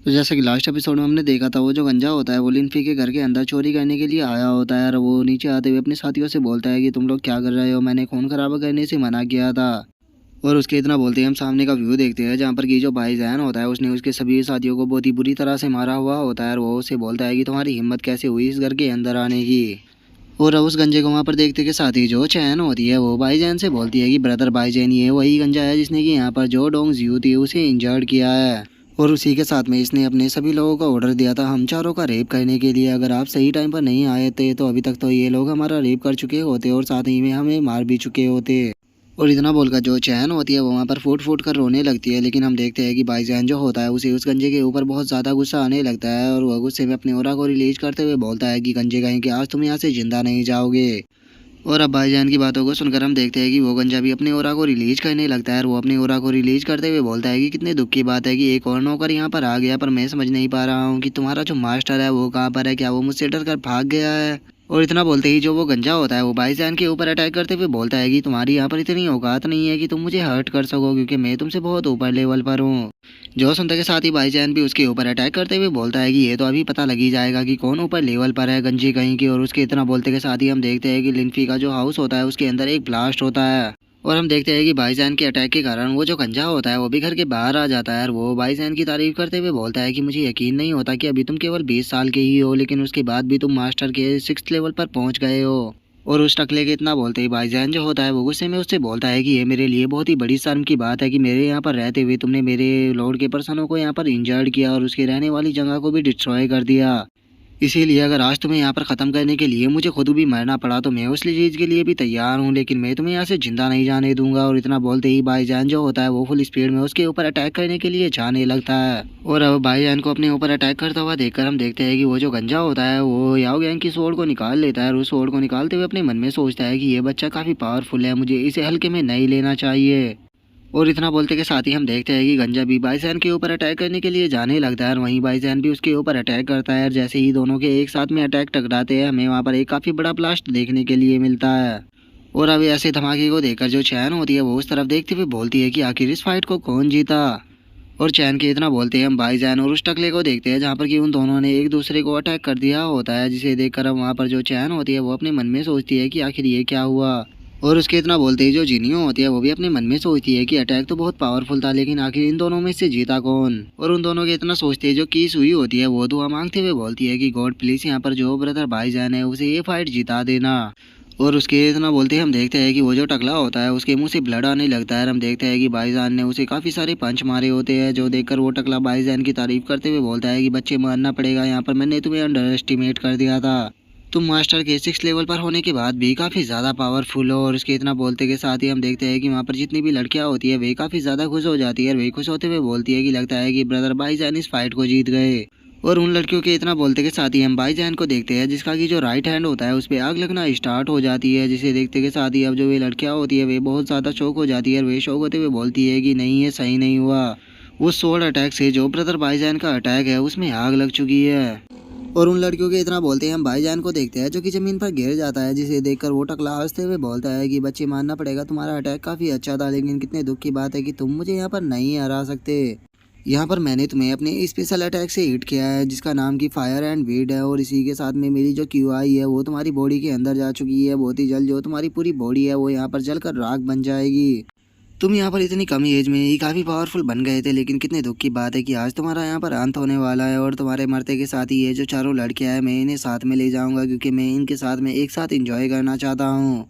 तो जैसे कि लास्ट एपिसोड में हमने देखा था, वो जो गंजा होता है वो लिनफी के घर के अंदर चोरी करने के लिए आया होता है और वो नीचे आते हुए अपने साथियों से बोलता है कि तुम लोग क्या कर रहे हो, मैंने खून खराबा करने से मना किया था। और उसके इतना बोलते ही हम सामने का व्यू देखते हैं जहाँ पर कि जो भाईजान होता है उसने उसके सभी साथियों को बहुत ही बुरी तरह से मारा हुआ होता है और वो उसे बोलता है कि तुम्हारी हिम्मत कैसे हुई इस घर के अंदर आने की। और उस गंजे को वहाँ पर देखते के साथ ही जो चैन होती है वो भाईजान से बोलती है कि ब्रदर भाईजान ये वही गंजा है जिसने कि यहाँ पर जो डोंग जियो थी उसे इंजर्ड किया है। और उसी के साथ में इसने अपने सभी लोगों का ऑर्डर दिया था हम चारों का रेप करने के लिए। अगर आप सही टाइम पर नहीं आए थे तो अभी तक तो ये लोग हमारा रेप कर चुके होते और साथ ही में हमें मार भी चुके होते। और इतना बोलकर जो चैन होती है वो वहाँ पर फूट फूट कर रोने लगती है, लेकिन हम देखते हैं कि भाईजान जो होता है उसे उस गंजे के ऊपर बहुत ज़्यादा गुस्सा आने लगता है और वह गुस्से में अपने ओरा को रिलीज करते हुए बोलता है कि गंजे कहीं कि आज तुम यहाँ से जिंदा नहीं जाओगे। और अब भाईजान की बातों को सुनकर हम देखते हैं कि वो गंजा भी अपने ओरा को रिलीज करने लगता है और वो अपने ओरा को रिलीज करते हुए बोलता है कि कितने दुख की बात है कि एक और नौकर यहाँ पर आ गया, पर मैं समझ नहीं पा रहा हूँ कि तुम्हारा जो मास्टर है वो कहाँ पर है, क्या वो मुझसे डर कर भाग गया है। और इतना बोलते ही जो वो गंजा होता है वो भाईजान के ऊपर अटैक करते हुए बोलता है कि तुम्हारी यहाँ पर इतनी औकात नहीं है कि तुम मुझे हर्ट कर सको, क्योंकि मैं तुमसे बहुत ऊपर लेवल पर हूँ। जो सुनते के साथ ही भाईजान भी उसके ऊपर अटैक करते हुए बोलता है कि ये तो अभी पता लग ही जाएगा कि कौन ऊपर लेवल पर है गंजी कहीं की। और उसके इतना बोलते के साथ ही हम देखते हैं कि लिनफी का जो हाउस होता है उसके अंदर एक ब्लास्ट होता है और हम देखते हैं कि भाईजान के अटैक के कारण वो जो गंजा होता है वो भी घर के बाहर आ जाता है और वो भाईजान की तारीफ करते हुए बोलता है कि मुझे यकीन नहीं होता कि अभी तुम केवल 20 साल के ही हो, लेकिन उसके बाद भी तुम मास्टर के 6th लेवल पर पहुंच गए हो। और उस टकले के इतना बोलते ही भाईजान जो होता है वो गुस्से में उससे बोलता है कि ये मेरे लिए बहुत ही बड़ी शर्म की बात है कि मेरे यहाँ पर रहते हुए तुमने मेरे लॉर्ड के पर्सनों को यहाँ पर इंजर्ड किया और उसके रहने वाली जगह को भी डिस्ट्रॉय कर दिया। इसीलिए अगर आज तुम्हें यहाँ पर ख़त्म करने के लिए मुझे खुद भी मरना पड़ा तो मैं उस चीज़ के लिए भी तैयार हूँ, लेकिन मैं तुम्हें यहाँ से जिंदा नहीं जाने दूंगा। और इतना बोलते ही भाईजान जो होता है वो फुल स्पीड में उसके ऊपर अटैक करने के लिए जाने लगता है। और अब भाईजान को अपने ऊपर अटैक करता हुआ देखकर हम देखते हैं कि वो जो गंजा होता है वो याओ गैंग की स्वॉर्ड को निकाल लेता है और उस स्वॉर्ड को निकालते हुए अपने मन में सोचता है कि ये बच्चा काफ़ी पावरफुल है, मुझे इसे हल्के में नहीं लेना चाहिए। और इतना बोलते के साथ ही हम देखते हैं कि गंजा भी भाईजान के ऊपर अटैक करने के लिए जाने लगता है और वहीं भाईजान भी उसके ऊपर अटैक करता है और जैसे ही दोनों के एक साथ में अटैक टकराते हैं हमें वहाँ पर एक काफ़ी बड़ा ब्लास्ट देखने के लिए मिलता है। और अब ऐसे धमाके को देखकर जो चैन होती है वो उस तरफ देखते हुए बोलती है कि आखिर इस फाइट को कौन जीता। और चैन के इतना बोलते हैं हम भाईजान और उस टकले को देखते हैं जहाँ पर कि उन दोनों ने एक दूसरे को अटैक कर दिया होता है, जिसे देखकर हम वहाँ पर जो चैन होती है वो अपने मन में सोचती है कि आखिर ये क्या हुआ। और उसके इतना बोलते ही जो जीनियो होती है वो भी अपने मन में सोचती है कि अटैक तो बहुत पावरफुल था, लेकिन आखिर इन दोनों में से जीता कौन। और उन दोनों के इतना सोचते हैं जो कीस हुई होती है वो दुआ मांगते हुए बोलती है कि गॉड प्लीज यहाँ पर जो ब्रदर भाईजान है उसे ये फाइट जिता देना। और उसके इतना बोलते ही हम देखते हैं कि वो जो टकला होता है उसके मुंह से ब्लड आने लगता है। हम देखते हैं कि भाईजान ने उसे काफ़ी सारे पंच मारे होते हैं, जो देखकर वो टकला भाईजान की तारीफ करते हुए बोलता है कि बच्चे मारना पड़ेगा, यहाँ पर मैंने तुम्हें अंडर एस्टिमेट कर दिया था, तुम मास्टर के 6 लेवल पर होने के बाद भी काफ़ी ज़्यादा पावरफुल हो। और उसके इतना बोलते के साथ ही हम देखते हैं कि वहाँ पर जितनी भी लड़कियाँ होती है वे काफ़ी ज़्यादा खुश हो जाती है और वे खुश होते हुए बोलती है कि लगता है कि ब्रदर भाईजान इस फाइट को जीत गए। और उन लड़कियों के इतना बोलते के साथ ही हम भाईजान को देखते हैं जिसका कि जो राइट हैंड होता है उस पर आग लगना स्टार्ट हो जाती है, जिसे देखते के साथ ही अब जो वे लड़कियां होती है वे बहुत ज़्यादा शौक हो जाती है और वे शौक होते हुए बोलती है कि नहीं ये सही नहीं हुआ, उस सोल अटैक से जो ब्रदर भाईजान का अटैक है उसमें आग लग चुकी है। और उन लड़कियों के इतना बोलते हैं हम भाईजान को देखते हैं जो कि ज़मीन पर गिर जाता है, जिसे देखकर वो टकला हंसते हुए बोलता है कि बच्चे मानना पड़ेगा तुम्हारा अटैक काफ़ी अच्छा था, लेकिन कितने दुख की बात है कि तुम मुझे यहाँ पर नहीं हरा सकते। यहाँ पर मैंने तुम्हें अपने स्पेशल अटैक से हिट किया है जिसका नाम की फायर एंड वीड है, और इसी के साथ में मेरी जो क्यूआई है वो तुम्हारी बॉडी के अंदर जा चुकी है। बहुत ही जल्द जो तुम्हारी पूरी बॉडी है वो यहाँ पर जलकर राख बन जाएगी। तुम यहाँ पर इतनी कम एज में ही काफ़ी पावरफुल बन गए थे, लेकिन कितने दुख की बात है कि आज तुम्हारा यहाँ पर अंत होने वाला है। और तुम्हारे मरते के साथ ही ये जो चारों लड़कियाँ हैं मैं इन्हें साथ में ले जाऊँगा, क्योंकि मैं इनके साथ में एक साथ इंजॉय करना चाहता हूँ।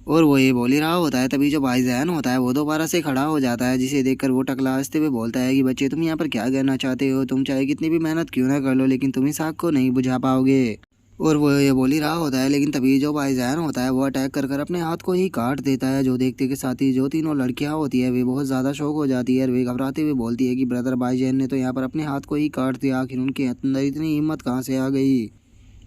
और वो ये बोल ही रहा होता है तभी जो भाईजान होता है वो दोबारा से खड़ा हो जाता है, जिसे देखकर वो टकला हंसते हुए बोलता है कि बच्चे तुम यहाँ पर क्या करना चाहते हो, तुम चाहे कितनी भी मेहनत क्यों ना कर लो लेकिन तुम इस आग को नहीं बुझा पाओगे। और वो ये बोल ही रहा होता है लेकिन तभी जो भाईजान होता है वो अटैक कर कर अपने हाथ को ही काट देता है, जो देखते के साथ ही जो तीनों लड़कियां होती है वे बहुत ज़्यादा शौक हो जाती है और वे घबराते हुए बोलती है कि ब्रदर भाईजान ने तो यहाँ पर अपने हाथ को ही काट दिया, आखिर उनके अंदर इतनी हिम्मत कहाँ से आ गई।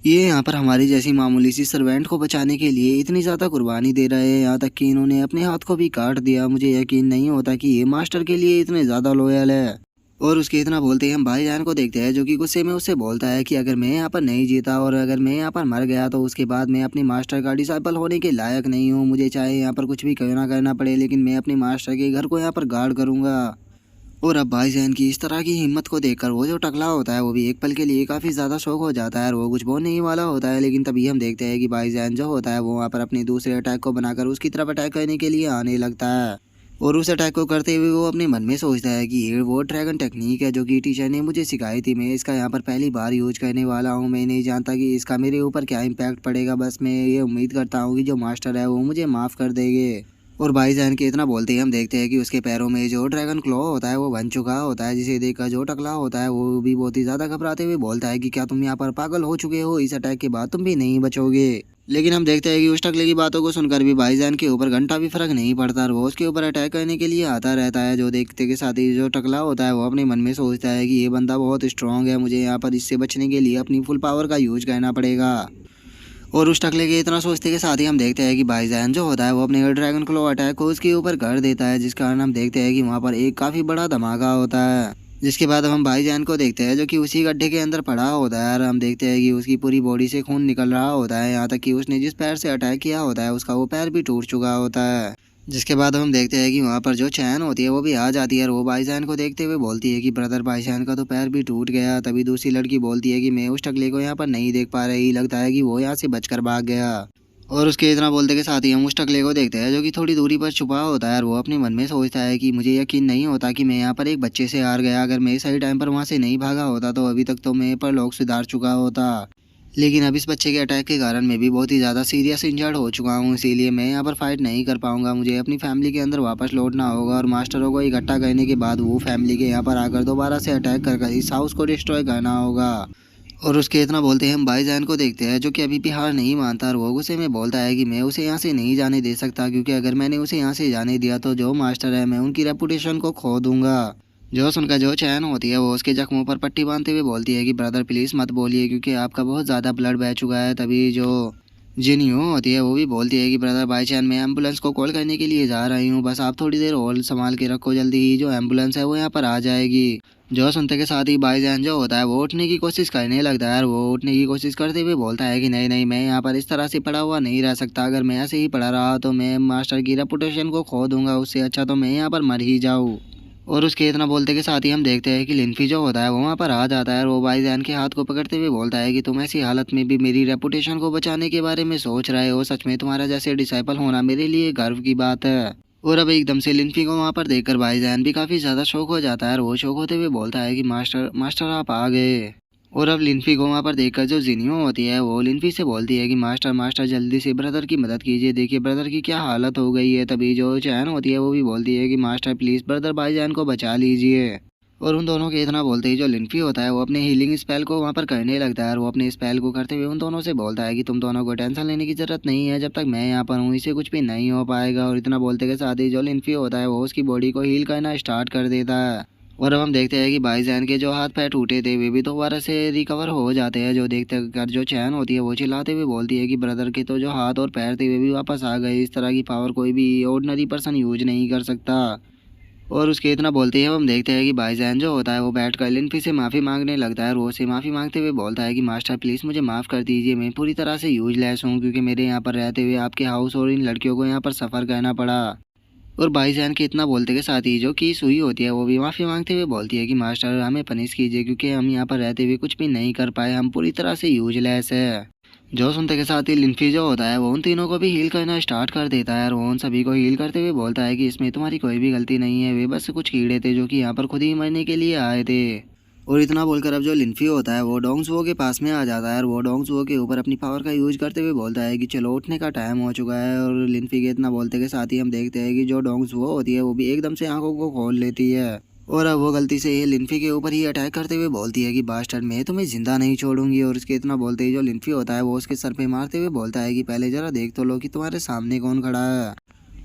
ये यहाँ पर हमारी जैसी मामूली सी सर्वेंट को बचाने के लिए इतनी ज़्यादा कुर्बानी दे रहे हैं, यहाँ तक कि इन्होंने अपने हाथ को भी काट दिया। मुझे यकीन नहीं होता कि ये मास्टर के लिए इतने ज़्यादा लॉयल है। और उसके इतना बोलते ही हम भाईजान को देखते हैं जो कि गुस्से में उससे बोलता है कि अगर मैं यहाँ पर नहीं जीता और अगर मैं यहाँ पर मर गया तो उसके बाद मैं अपने मास्टर का डिसाइपल होने के लायक नहीं हूँ, मुझे चाहे यहाँ पर कुछ भी करना करना पड़े लेकिन मैं अपने मास्टर के घर को यहाँ पर गार्ड करूँगा। और अब भाईजान की इस तरह की हिम्मत को देखकर वो जो टकला होता है वो भी एक पल के लिए काफ़ी ज़्यादा शौक हो जाता है और वो कुछ बोलने ही वाला होता है, लेकिन तभी हम देखते हैं कि भाईजान जो होता है वो वहाँ पर अपने दूसरे अटैक को बनाकर उसकी तरफ अटैक करने के लिए आने लगता है। और उस अटैक को करते हुए वो अपने मन में सोचता है कि ये वो ड्रैगन टेक्निक है जो कि टीचर ने मुझे सिखाई थी, मैं इसका यहाँ पर पहली बार यूज करने वाला हूँ, मैं नहीं जानता कि इसका मेरे ऊपर क्या इम्पैक्ट पड़ेगा, बस मैं ये उम्मीद करता हूँ कि जो मास्टर है वो मुझे माफ़ कर देंगे। और भाईजान के इतना बोलते ही हम देखते हैं कि उसके पैरों में जो ड्रैगन क्लॉ होता है वो बन चुका होता है, जिसे देखकर जो टकला होता है वो भी बहुत ही ज़्यादा घबराते हुए बोलता है कि क्या तुम यहाँ पर पागल हो चुके हो, इस अटैक के बाद तुम भी नहीं बचोगे। लेकिन हम देखते हैं कि उस टकले की बातों को सुनकर भी भाईजान के ऊपर घंटा भी फर्क नहीं पड़ता और वो उसके ऊपर अटैक करने के लिए आता रहता है। जो देखते के साथ ही जो टकला होता है वो अपने मन में सोचता है कि ये बंदा बहुत स्ट्रांग है, मुझे यहाँ पर इससे बचने के लिए अपनी फुल पावर का यूज करना पड़ेगा। और उस टकले के इतना सोचते के साथ ही हम देखते हैं कि भाईजान जो होता है वो अपने ड्रैगन क्लो अटैक को उसके ऊपर कर देता है, जिस कारण हम देखते हैं कि वहाँ पर एक काफ़ी बड़ा धमाका होता है। जिसके बाद हम भाईजान को देखते हैं जो कि उसी गड्ढे के अंदर पड़ा होता है और हम देखते हैं कि उसकी पूरी बॉडी से खून निकल रहा होता है, यहाँ तक कि उसने जिस पैर से अटैक किया होता है उसका वो पैर भी टूट चुका होता है। जिसके बाद हम देखते हैं कि वहाँ पर जो चैन होती है वो भी आ जाती है और वो भाईजान को देखते हुए बोलती है कि ब्रदर भाईजान का तो पैर भी टूट गया। तभी दूसरी लड़की बोलती है कि मैं उस टकले को यहाँ पर नहीं देख पा रही, लगता है कि वो यहाँ से बचकर भाग गया। और उसके इतना बोलते के साथ ही हम उस टकले को देखते हैं जो कि थोड़ी दूरी पर छुपा होता है और वो अपने मन में सोचता है कि मुझे यकीन नहीं होता कि मैं यहाँ पर एक बच्चे से हार गया, अगर मैं सही टाइम पर वहाँ से नहीं भागा होता तो अभी तक तो मैं पर लोग सुधार चुका होता। लेकिन अब इस बच्चे के अटैक के कारण मैं भी बहुत ही ज़्यादा सीरियस इंजर्ड हो चुका हूँ, इसीलिए मैं यहाँ पर फाइट नहीं कर पाऊंगा, मुझे अपनी फैमिली के अंदर वापस लौटना होगा और मास्टरों को इकट्ठा करने के बाद वो फैमिली के यहाँ पर आकर दोबारा से अटैक कर इस हाउस को डिस्ट्रॉय करना होगा। और उसके इतना बोलते हैं हम भाईजान को देखते हैं जो कि अभी भी हार नहीं मानता और वो गुस्से में बोलता है कि मैं उसे यहाँ से नहीं जाने दे सकता, क्योंकि अगर मैंने उसे यहाँ से जाने दिया तो जो मास्टर है मैं उनकी रेपुटेशन को खो दूंगा। जो सुनकर जो चैन होती है वो उसके जख्मों पर पट्टी बांधते हुए बोलती है कि ब्रदर प्लीज़ मत बोलिए क्योंकि आपका बहुत ज़्यादा ब्लड बह चुका है। तभी जो जिन्यू होती है वो भी बोलती है कि ब्रदर बाई चांस मैं एम्बुलेंस को कॉल करने के लिए जा रही हूँ, बस आप थोड़ी देर और संभाल के रखो, जल्दी ही जो एम्बुलेंस है वो यहाँ पर आ जाएगी। जो सुनते के साथ ही भाईजान जो होता है वो उठने की कोशिश करने लगता है और वो उठने की कोशिश करते हुए बोलता है कि नहीं नहीं, मैं यहाँ पर इस तरह से पड़ा हुआ नहीं रह सकता, अगर मैं ऐसे ही पड़ा रहा तो मैं मास्टर की रेपुटेशन को खो दूंगा, उससे अच्छा तो मैं यहाँ पर मर ही जाऊँ। और उसके इतना बोलते के साथ ही हम देखते हैं कि लिनफी जो होता है वो वहाँ पर आ जाता है और वो भाईजान के हाथ को पकड़ते हुए बोलता है कि तुम ऐसी हालत में भी मेरी रेपुटेशन को बचाने के बारे में सोच रहे हो, सच में तुम्हारा जैसे डिसाइपल होना मेरे लिए गर्व की बात है। और अब एकदम से लिनफी को वहाँ पर देखकर भाईजान भी काफ़ी ज़्यादा शौक हो जाता है और वो शौक होते हुए बोलता है कि मास्टर मास्टर आप आ गए। और अब लिनफी को वहाँ पर देखकर जो जिनियो होती है वो लिनफी से बोलती है कि मास्टर मास्टर जल्दी से ब्रदर की मदद कीजिए, देखिए ब्रदर की क्या हालत हो गई है। तभी जो चैन होती है वो भी बोलती है कि मास्टर प्लीज़ ब्रदर भाईजान को बचा लीजिए। और उन दोनों के इतना बोलते ही जो लिनफी होता है वो अपने हीलिंग स्पेल को वहाँ पर करने लगता है और वो अपने स्पेल को करते हुए उन दोनों से बोलता है कि तुम दोनों को टेंशन लेने की ज़रूरत नहीं है, जब तक मैं यहाँ पर हूँ इसे कुछ भी नहीं हो पाएगा। और इतना बोलते के साथ ही जो लिनफी होता है वो उसकी बॉडी को हील करना स्टार्ट कर देता है। और अब हम देखते हैं कि भाईजान के जो हाथ पैर टूटे थे वे भी दोबारा से रिकवर हो जाते हैं। जो देखते कर जो चैन होती है वो चिल्लाते हुए बोलती है कि ब्रदर के तो जो हाथ और पैर थे वे भी वापस आ गए, इस तरह की पावर कोई भी ऑर्डिनरी पर्सन यूज नहीं कर सकता। और उसके इतना बोलते ही हम देखते हैं कि भाईजान जो होता है वो बैठ कर लिनफी से माफ़ी मांगने लगता है और वो उसे माफ़ी मांगते हुए बोलता है कि मास्टर प्लीज़ मुझे माफ़ कर दीजिए, मैं पूरी तरह से यूजलेस हूँ क्योंकि मेरे यहाँ पर रहते हुए आपके हाउस और इन लड़कियों को यहाँ पर सफ़र करना पड़ा। और भाईजान के इतना बोलते के साथ ही जो की सुई होती है वो भी माफ़ी मांगते हुए बोलती है कि मास्टर हमें पनिश कीजिए क्योंकि हम यहाँ पर रहते हुए कुछ भी नहीं कर पाए, हम पूरी तरह से यूजलेस है। जो सुनते के साथ ही लिनफी जो होता है वो उन तीनों को भी हील करना स्टार्ट कर देता है और वो उन सभी को हील करते हुए बोलता है कि इसमें तुम्हारी कोई भी गलती नहीं है, वे बस कुछ कीड़े थे जो कि यहाँ पर खुद ही मरने के लिए आए थे। और इतना बोलकर अब जो लिनफी होता है वो डोंग्सवो के पास में आ जाता है और वो डोंग्सवो के ऊपर अपनी पावर का यूज करते हुए बोलता है कि चलो उठने का टाइम हो चुका है। और लिनफी के इतना बोलते के साथ ही हम देखते हैं कि जो डोंग्सवो होती है वो भी एकदम से आंखों को खोल लेती है और अब वो गलती से ये लिनफी के ऊपर ही अटैक करते हुए बोलती है कि बास्टर्ड मैं तुम्हें जिंदा नहीं छोड़ूंगी। और उसके इतना बोलते ही जो लिनफी होता है वो उसके सर पे मारते हुए बोलता है कि पहले जरा देख तो लो कि तुम्हारे सामने कौन खड़ा है।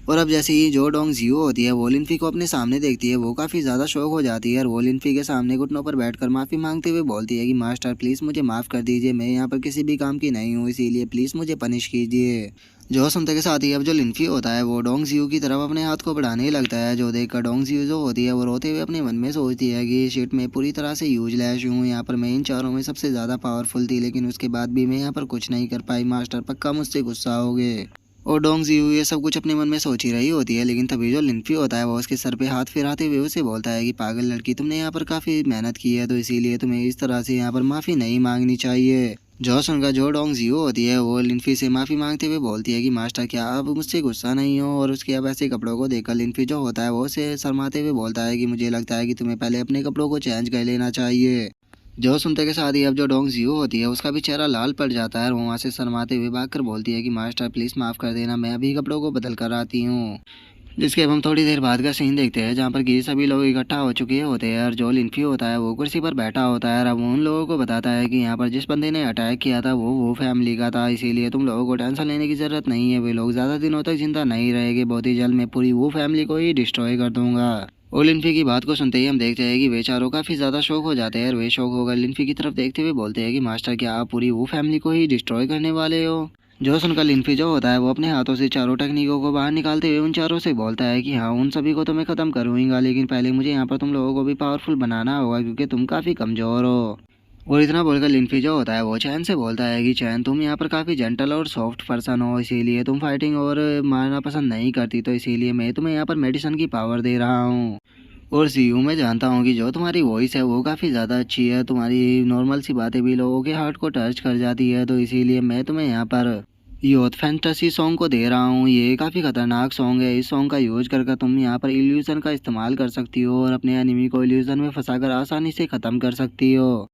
और अब जैसे ही जो डोंग जियो होती है वो लिनफी को अपने सामने देखती है वो काफ़ी ज़्यादा शौक हो जाती है और वो लिनफी के सामने घुटनों पर बैठकर माफ़ी मांगते हुए बोलती है कि मास्टर प्लीज़ मुझे माफ़ कर दीजिए, मैं यहाँ पर किसी भी काम की नहीं हूँ, इसीलिए प्लीज़ मुझे पनिश कीजिए। जो सुनते के साथ ही अब जो लिनफी होता है वो डोंग जियो की तरफ अपने हाथ को बढ़ाने लगता है। जो देखकर डोंग जियो जो होती है वो रोते हुए अपने मन में सोचती है कि शिट मैं पूरी तरह से यूजलेस हूँ, यहाँ पर मैं इन चारों में सबसे ज़्यादा पावरफुल थी लेकिन उसके बाद भी मैं यहाँ पर कुछ नहीं कर पाई, मास्टर पक्का मुझसे गुस्सा हो गए। और डोंग जियू ये सब कुछ अपने मन में सोच ही रही होती है, लेकिन तभी जो लिनफी होता है वो उसके सर पे हाथ फिराते हुए उसे बोलता है कि पागल लड़की, तुमने यहाँ पर काफ़ी मेहनत की है तो इसीलिए तुम्हें इस तरह से यहाँ पर माफ़ी नहीं मांगनी चाहिए। जो सुनकर जो डोंग जियू होती है वो लिनफी से माफ़ी मांगते हुए बोलती है कि मास्टर क्या आप मुझसे गुस्सा नहीं हो। और उसके अब ऐसे कपड़ों को देखकर लिनफी जो होता है वो उसे शर्माते हुए बोलता है कि मुझे लगता है कि तुम्हें पहले अपने कपड़ों को चेंज कर लेना चाहिए। जो सुनते के साथ ही अब जो डोंग जियो होती है उसका भी चेहरा लाल पड़ जाता है और वो वहाँ से शर्माते हुए भागकर बोलती है कि मास्टर प्लीज़ माफ़ कर देना, मैं अभी कपड़ों को बदल कर आती हूँ। जिसके अब हम थोड़ी देर बाद का सीन देखते हैं जहाँ पर कि सभी लोग इकट्ठा हो चुके होते हैं और जो लिनफी होता है वो कुर्सी पर बैठा होता है और अब उन लोगों को बताता है कि यहाँ पर जिस बंदे ने अटैक किया था वो फैमिली का था, इसीलिए तुम लोगों को टेंशन लेने की ज़रूरत नहीं है, वे लोग ज़्यादा दिनों तक जिंदा नहीं रहेंगे, बहुत ही जल्द मैं पूरी वो फैमिली को ही डिस्ट्रॉय कर दूंगा। और लिनफी की बात को सुनते ही हम देखते हैं कि वे चारों काफ़ी ज़्यादा शौक हो जाते हैं और वे शौक होकर लिनफी की तरफ देखते हुए बोलते हैं कि मास्टर क्या आप पूरी वो फैमिली को ही डिस्ट्रॉय करने वाले हो। जो सुनकर लिनफी जो होता है वो अपने हाथों से चारों टेक्निकों को बाहर निकालते हुए उन चारों से बोलता है कि हाँ उन सभी को तो मैं ख़त्म करूँगा, लेकिन पहले मुझे यहाँ पर तुम लोगों को भी पावरफुल बनाना होगा क्योंकि तुम काफ़ी कमज़ोर हो। और इतना बोलकर लिनफी जो होता है वो चैन से बोलता है कि चैन तुम यहाँ पर काफ़ी जेंटल और सॉफ्ट पर्सन हो, इसीलिए तुम फाइटिंग और मारना पसंद नहीं करती, तो इसीलिए मैं तुम्हें यहाँ पर मेडिसिन की पावर दे रहा हूँ। और सीयू मैं जानता हूँ कि जो तुम्हारी वॉइस है वो काफ़ी ज़्यादा अच्छी है, तुम्हारी नॉर्मल सी बातें भी लोगों के हार्ट को टच कर जाती है, तो इसीलिए मैं तुम्हें यहाँ पर यूथ फैंटेसी सॉन्ग को दे रहा हूँ। ये काफ़ी ख़तरनाक सॉन्ग है, इस सॉन्ग का यूज कर तुम यहाँ पर इल्यूज़न का इस्तेमाल कर सकती हो और अपने एनिमी को इल्यूज़न में फंसाकर आसानी से ख़त्म कर सकती हो।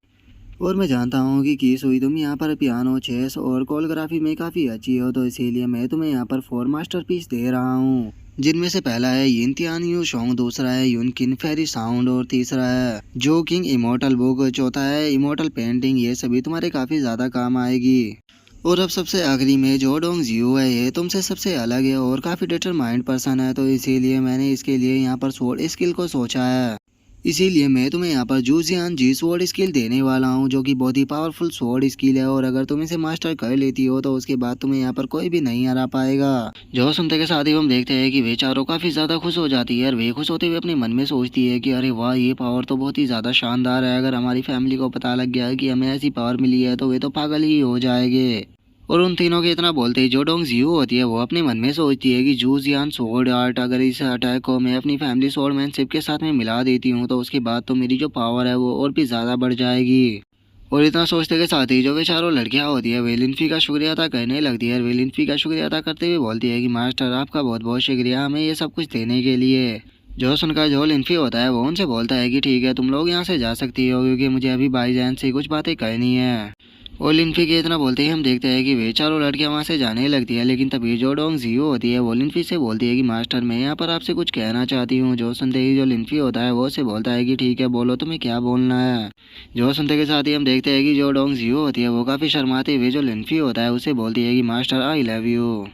और मैं जानता हूँ कि कीस हुई तुम यहाँ पर पियानो, चेस और कोरियोग्राफी में काफ़ी अच्छी हो, तो इसीलिए मैं तुम्हें यहाँ पर 4 मास्टरपीस दे रहा हूँ, जिनमें से पहला है यिन तियान यू सॉन्ग, दूसरा है यून किन फेरी साउंड और तीसरा है जो किंग इमोर्टल बुक, चौथा है इमोर्टल पेंटिंग। ये सभी तुम्हारे काफ़ी ज़्यादा काम आएगी। और अब सबसे आखिरी में जो डोंग जियो है ये तुमसे सबसे अलग है और काफ़ी डिटरमाइंड पर्सन है, तो इसीलिए मैंने इसके लिए यहाँ पर स्वॉर्ड स्किल को सोचा है। इसीलिए मैं तुम्हें यहाँ पर जूजियान जी स्वॉर्ड स्किल देने वाला हूँ जो कि बहुत ही पावरफुल स्वॉर्ड स्किल है, और अगर तुम इसे मास्टर कर लेती हो तो उसके बाद तुम्हें यहाँ पर कोई भी नहीं हरा पाएगा। जो सुनते के साथ ही हम देखते हैं कि वे चारों काफ़ी ज़्यादा खुश हो जाती है और वे खुश होते हुए अपने मन में सोचती है कि अरे वाह ये पावर तो बहुत ही ज़्यादा शानदार है, अगर हमारी फैमिली को पता लग गया कि हमें ऐसी पावर मिली है तो वे तो पागल ही हो जाएंगे। और उन तीनों के इतना बोलते ही जो डोंग जियो होती है वो अपने मन में सोचती है कि जूजियान स्वॉर्ड आर्ट, अगर इस अटैक को मैं अपनी फैमिली स्वॉर्डमैनशिप के साथ में मिला देती हूँ तो उसके बाद तो मेरी जो पावर है वो और भी ज़्यादा बढ़ जाएगी। और इतना सोचते के साथ ही जो वे चारों लड़कियाँ होती है वे लिनफी का शुक्रिया अदा करने लगती है और वे लिनफी का शुक्रिया अदा करते हुए बोलती है कि मास्टर आपका बहुत बहुत शुक्रिया हमें ये सब कुछ देने के लिए। जो सुनकर जो लिनफी होता है वो उनसे बोलता है कि ठीक है तुम लोग यहाँ से जा सकती हो क्योंकि मुझे अभी भाईजान से कुछ बातें करनी है। और लिनफी के इतना बोलते ही हम देखते हैं कि वे चारों लड़कियां वहां से जाने लगती है, लेकिन तभी जो डोंग जियो होती है वो लिनफी से बोलती है कि मास्टर मैं यहाँ पर आपसे कुछ कहना चाहती हूँ। जो सुनते ही जो लिनफी होता है वो से बोलता है कि ठीक है बोलो तुम्हें क्या बोलना है। जो सुनते के साथ ही हम देखते हैं कि जो डोंग जियो होती है वो काफ़ी शर्माते हुए जो लिनफी होता है उसे बोलती है कि मास्टर आई लव यू।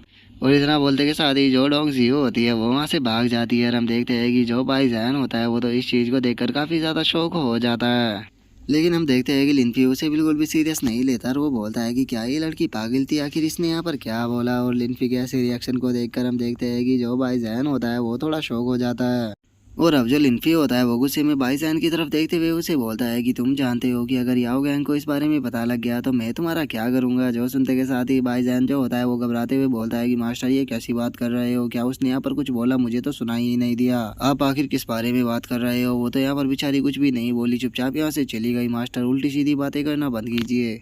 और इतना बोलते के साथ ही जो डोंग जियो होती है वो वहाँ से भाग जाती है और हम देखते हैं कि जो भाई जैन होता है वो तो इस चीज़ को देखकर काफ़ी ज़्यादा शौक हो जाता है। लेकिन हम देखते हैं कि लिनफी उसे बिल्कुल भी सीरियस नहीं लेता और वो बोलता है कि क्या ये लड़की पागल थी, आखिर इसने यहाँ पर क्या बोला। और लिनफी के ऐसे रिएक्शन को देखकर हम देखते हैं कि जो भाई जैन होता है वो थोड़ा शौक हो जाता है। और अब जो लिनफी होता है वो गुस्से में भाई जैन की तरफ देखते हुए उसे बोलता है कि तुम जानते हो कि अगर याओ गैंग को इस बारे में पता लग गया तो मैं तुम्हारा क्या करूंगा। जो सुनते के साथ ही भाई जैन जो होता है वो घबराते हुए बोलता है कि मास्टर ये कैसी बात कर रहे हो, क्या उसने यहाँ पर कुछ बोला, मुझे तो सुनाई ही नहीं दिया, आप आखिर किस बारे में बात कर रहे हो। वो तो यहाँ पर बेचारी कुछ भी नहीं बोली, चुपचाप यहाँ से चली गई। मास्टर उल्टी सीधी बातें करना बंद कीजिए।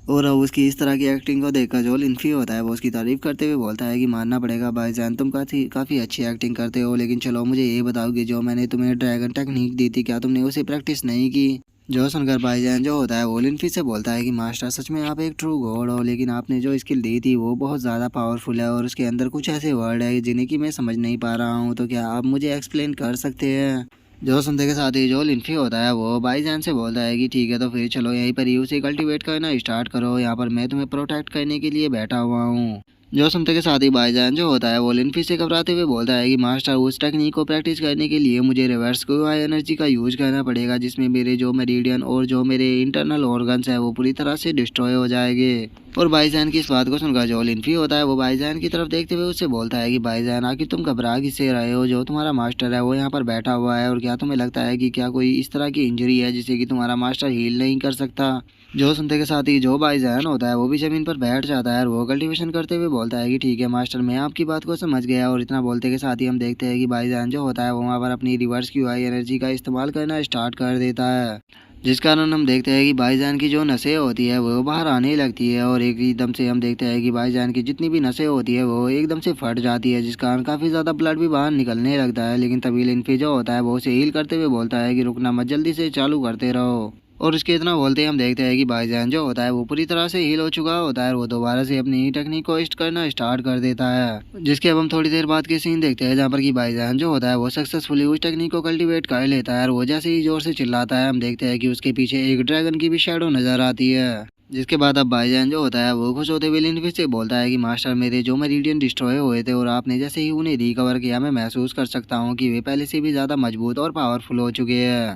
और अब उसकी इस तरह की एक्टिंग को देखकर जो लिनफी होता है वो उसकी तारीफ करते हुए बोलता है कि मानना पड़ेगा भाईजान तुम काफ़ी अच्छी एक्टिंग करते हो, लेकिन चलो मुझे ये बताओ कि जो मैंने तुम्हें ड्रैगन टेक्निक दी थी क्या तुमने उसे प्रैक्टिस नहीं की। जो सुनकर भाईजान जो होता है वो लिनफी से बोलता है कि मास्टर सच में आप एक ट्रू गॉड हो, लेकिन आपने जो स्किल दी थी वो बहुत ज़्यादा पावरफुल है और उसके अंदर कुछ ऐसे वर्ड है जिन्हें कि मैं समझ नहीं पा रहा हूँ, तो क्या आप मुझे एक्सप्लेन कर सकते हैं। जो सुनते के साथ ही जो लिनफी होता है वो भाईजान से बोलता है कि ठीक है तो फिर चलो यहीं पर ही उसे कल्टीवेट करना स्टार्ट करो, यहाँ पर मैं तुम्हें प्रोटेक्ट करने के लिए बैठा हुआ हूँ। जो सुनते के साथ ही भाईजान जो होता है वो लिनफी से घबराते हुए बोलता है कि मास्टर उस टेक्निक को प्रैक्टिस करने के लिए मुझे रिवर्स हाई एनर्जी का यूज करना पड़ेगा, जिसमें मेरे जो मेरिडियन और जो मेरे इंटरनल ऑर्गन्स है वो पूरी तरह से डिस्ट्रॉय हो जाएंगे। और भाईजान की इस बात को सुनकर जो लिनफी होता है वो भाईजान की तरफ देखते हुए उससे बोलता है कि भाईजान आखिर तुम घबरा किससे रहे हो, जो तुम्हारा मास्टर है वो यहाँ पर बैठा हुआ है, और क्या तुम्हें लगता है कि क्या कोई इस तरह की इंजरी है जिसे कि तुम्हारा मास्टर हील नहीं कर सकता। जो सुनते के साथ ही जो भाईजान होता है वो भी जमीन पर बैठ जाता है और वो कल्टीवेशन करते हुए बोलता है कि ठीक है मास्टर, मैं आपकी बात को समझ गया। और इतना बोलते के साथ ही हम देखते हैं कि भाईजान जो होता है वो वहाँ पर अपनी रिवर्स क्यूआई एनर्जी का इस्तेमाल करना स्टार्ट कर देता है, जिस कारण हम देखते हैं कि भाईजान की जो नसें होती है वो बाहर आने लगती है और एकदम से हम देखते हैं कि भाईजान की जितनी भी नसें होती है वो एकदम से फट जाती है, जिस कारण काफ़ी ज़्यादा ब्लड भी बाहर निकलने लगता है। लेकिन तभी लिनफी जो होता है वो उसे हील करते हुए बोलता है कि रुकना मत, जल्दी से चालू करते रहो। और उसके इतना बोलते ही हम देखते हैं कि भाईजान जो होता है वो पूरी तरह से हील हो चुका होता है और वो दोबारा से अपनी टेक्निक को करना स्टार्ट कर देता है, जिसके अब हम थोड़ी देर बाद के सीन देखते हैं जहाँ पर कि भाईजान जो होता है वो सक्सेसफुली उस टेक्निक को कल्टीवेट कर लेता है। और वो जैसे ही जोर से चिल्लाता है हम देखते हैं कि उसके पीछे एक ड्रैगन की भी शैडो नजर आती है, जिसके बाद अब भाईजान जो होता है वो खुश होते हुए लिनफी से बोलता है कि मास्टर, मेरे जो मेरिडियन डिस्ट्रॉय हुए थे और आपने जैसे ही उन्हें रिकवर किया, मैं महसूस कर सकता हूँ कि वे पहले से भी ज़्यादा मजबूत और पावरफुल हो चुके हैं।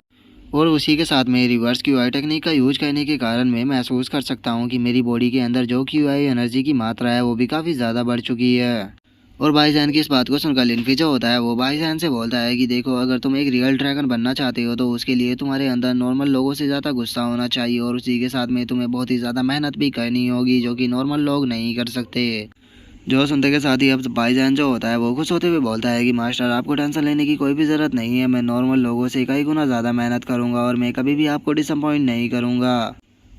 और उसी के साथ में रिवर्स क्यूआई टेक्निक का यूज करने के कारण मैं महसूस कर सकता हूँ कि मेरी बॉडी के अंदर जो क्यूआई एनर्जी की मात्रा है वो भी काफ़ी ज़्यादा बढ़ चुकी है। और भाईजान की इस बात को सुनकर लिनफी जो होता है वो भाईजान से बोलता है कि देखो, अगर तुम एक रियल ड्रैगन बनना चाहते हो तो उसके लिए तुम्हारे अंदर नॉर्मल लोगों से ज़्यादा गुस्सा होना चाहिए और उसी के साथ में तुम्हें बहुत ही ज़्यादा मेहनत भी करनी होगी, जो कि नॉर्मल लोग नहीं कर सकते। जो सुनते के साथ ही अब भाईजान जो होता है वो खुश होते हुए बोलता है कि मास्टर, आपको टेंशन लेने की कोई भी ज़रूरत नहीं है, मैं नॉर्मल लोगों से कई गुना ज़्यादा मेहनत करूंगा और मैं कभी भी आपको डिसअपॉइंट नहीं करूंगा।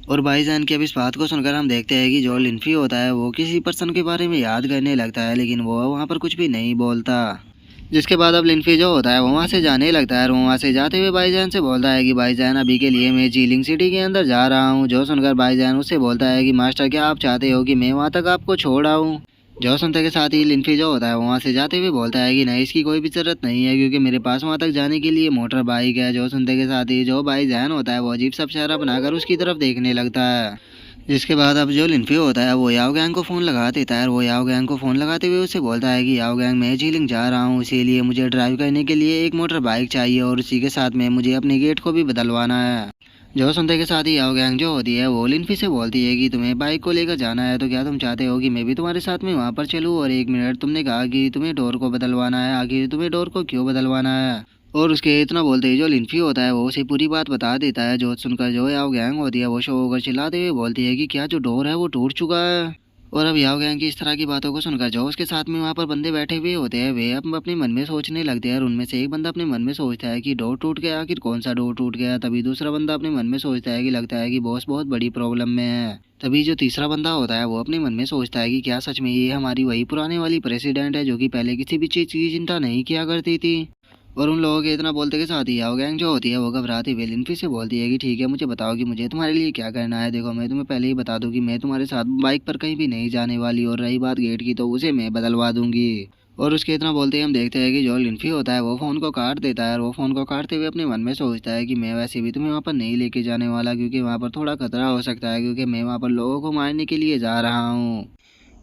और भाईजान की अब इस बात को सुनकर हम देखते हैं कि जो लिनफी होता है वो किसी पर्सन के बारे में याद करने लगता है, लेकिन वो वहाँ पर कुछ भी नहीं बोलता। जिसके बाद अब लिनफी जो होता है वो वहाँ से जाने लगता है और वो वहाँ से जाते हुए भाईजान से बोलता है कि भाईजान, अभी के लिए मैं जीलिंग सिटी के अंदर जा रहा हूँ। जो सुनकर भाईजान उससे बोलता है कि मास्टर, क्या आप चाहते हो कि मैं वहाँ तक आपको छोड़ आऊँ? जो सुनते के साथ ही लिनफी जो होता है वो वहाँ से जाते हुए बोलता है कि नहीं, इसकी कोई भी ज़रूरत नहीं है क्योंकि मेरे पास वहाँ तक जाने के लिए मोटर बाइक है। जो सुनते के साथ ही जो भाईजान होता है वो अजीब सा चेहरा बनाकर उसकी तरफ देखने लगता है, जिसके बाद अब जो लिनफी होता है वो याओ गैंग को फ़ोन लगा देता है और वो याओ गैंग को फ़ोन लगाते हुए उससे बोलता है कि याओ गैंग, मैं जीलिंग जा रहा हूँ, इसीलिए मुझे ड्राइव करने के लिए एक मोटर बाइक चाहिए और उसी के साथ में मुझे अपने गेट को भी बदलवाना है। जो सुनते के साथ ही याओ गैंग जो होती है वो लिनफी से बोलती है कि तुम्हें बाइक को लेकर जाना है, तो क्या तुम चाहते हो कि मैं भी तुम्हारे साथ में वहाँ पर चलूँ? और एक मिनट, तुमने कहा कि तुम्हें डोर को बदलवाना है, आखिर तुम्हें डोर को क्यों बदलवाना है? और उसके इतना बोलते ही जो लिनफी होता है वो उसे पूरी बात बता देता है। जो सुनकर जो याओ गैंग होती है वो शो होकर चिल्लाते हुए बोलती है कि क्या जो डोर है वो टूट चुका है? और अब याओ गैंग की इस तरह की बातों को सुनकर जो उसके साथ में वहाँ पर बंदे बैठे हुए होते हैं वे अब अपने मन में सोचने लगते हैं और उनमें से एक बंदा अपने मन में सोचता है कि डोर टूट गया, आखिर कौन सा डोर टूट गया? तभी दूसरा बंदा अपने मन में सोचता है कि लगता है कि बॉस बहुत बड़ी प्रॉब्लम में है। तभी जो तीसरा बंदा होता है वो अपने मन में सोचता है कि क्या सच में ये हमारी वही पुराने वाली प्रेसिडेंट है जो कि पहले किसी भी चीज़ की चिंता नहीं किया करती थी? और उन लोगों के इतना बोलते के साथ ही याओ गैंग जो होती है वो घबराती हुई लिनफी से बोलती है कि ठीक है, मुझे बताओ कि मुझे तुम्हारे लिए क्या करना है। देखो, मैं तुम्हें पहले ही बता दूं कि मैं तुम्हारे साथ बाइक पर कहीं भी नहीं जाने वाली, और रही बात गेट की तो उसे मैं बदलवा दूंगी। और उसके इतना बोलते ही हम देखते हैं कि जो लिनफी होता है वो फ़ोन को काट देता है और वो फ़ोन को काटते हुए अपने मन में सोचता है कि मैं वैसे भी तुम्हें वहाँ पर नहीं लेके जाने वाला, क्योंकि वहाँ पर थोड़ा खतरा हो सकता है, क्योंकि मैं वहाँ पर लोगों को मारने के लिए जा रहा हूँ।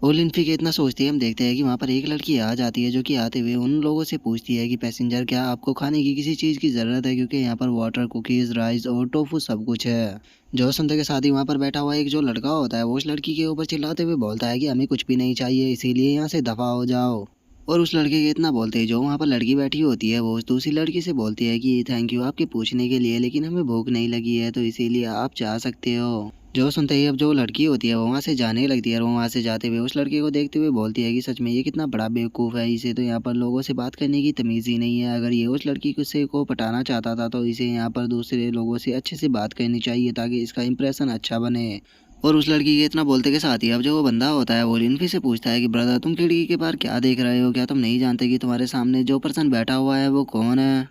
और लिनफी के इतना सोचते ही हम देखते हैं कि वहाँ पर एक लड़की आ जाती है जो कि आते हुए उन लोगों से पूछती है कि पैसेंजर, क्या आपको खाने की किसी चीज़ की ज़रूरत है, क्योंकि यहाँ पर वाटर, कुकीज़, राइस और टोफू सब कुछ है। जो सुनते के साथ ही वहाँ पर बैठा हुआ एक जो लड़का होता है वो उस लड़की के ऊपर चिल्लाते हुए बोलता है कि हमें कुछ भी नहीं चाहिए, इसीलिए यहाँ से दफ़ा हो जाओ। और उस लड़के के इतना बोलते ही जो वहाँ पर लड़की बैठी होती है वो उस दूसरी लड़की से बोलती है कि थैंक यू आपके पूछने के लिए, लेकिन हमें भूख नहीं लगी है, तो इसीलिए आप जा सकते हो। जो सुनते ही अब जो लड़की होती है वो वहाँ से जाने लगती है और वो वहाँ से जाते हुए उस लड़के को देखते हुए बोलती है कि सच में ये कितना बड़ा बेवकूफ़ है, इसे तो यहाँ पर लोगों से बात करने की तमीज़ ही नहीं है। अगर ये उस लड़की को पटाना चाहता था तो इसे यहाँ पर दूसरे लोगों से अच्छे से बात करनी चाहिए ताकि इसका इंप्रेशन अच्छा बने। और उस लड़की के इतना बोलते के साथ ही अब जो वो बंदा होता है वो लिनफी से पूछता है कि ब्रदर, तुम खिड़की के बाहर क्या देख रहे हो? क्या तुम नहीं जानते कि तुम्हारे सामने जो पर्सन बैठा हुआ है वो कौन है?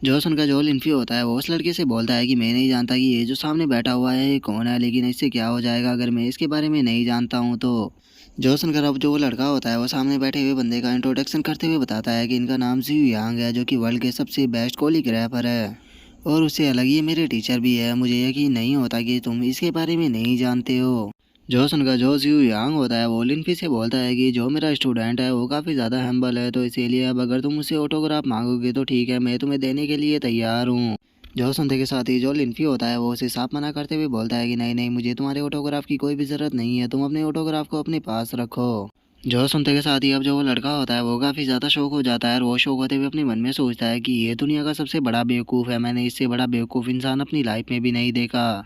जो सुनकर जो लिनफी होता है वो उस लड़के से बोलता है कि मैं नहीं जानता कि ये जो सामने बैठा हुआ है ये कौन है, लेकिन इससे क्या हो जाएगा अगर मैं इसके बारे में नहीं जानता हूँ तो? जो सुनकर अब जो वो लड़का होता है वो सामने बैठे हुए बंदे का इंट्रोडक्शन करते हुए बताता है कि इनका नाम जियू यांग है, जो कि वर्ल्ड के सबसे बेस्ट कोलिक रैपर है और उससे अलग ये मेरे टीचर भी है। मुझे यकीन नहीं होता कि तुम इसके बारे में नहीं जानते हो। जो सुनकर जो जियू यांग होता है वो लिनफी से बोलता है कि जो मेरा स्टूडेंट है वो काफ़ी ज़्यादा हम्बल है, तो इसीलिए अब अगर तुम मुझसे ऑटोग्राफ मांगोगे तो ठीक है, मैं तुम्हें देने के लिए तैयार हूँ। जो सुनते के साथ ही जो लिनफी होता है वो उसे साफ मना करते हुए बोलता है कि नहीं नहीं, मुझे तुम्हारे ऑटोग्राफ की कोई भी ज़रूरत नहीं है, तुम अपने ऑटोग्राफ को अपने पास रखो। जो सुनते के साथ ही अब जो वो लड़का होता है वो काफ़ी ज़्यादा शौक हो जाता है और वो शौक होते हुए अपने मन में सोचता है कि ये दुनिया का सबसे बड़ा बेवकूफ़ है, मैंने इससे बड़ा बेवकूफ़ इंसान अपनी लाइफ में भी नहीं देखा।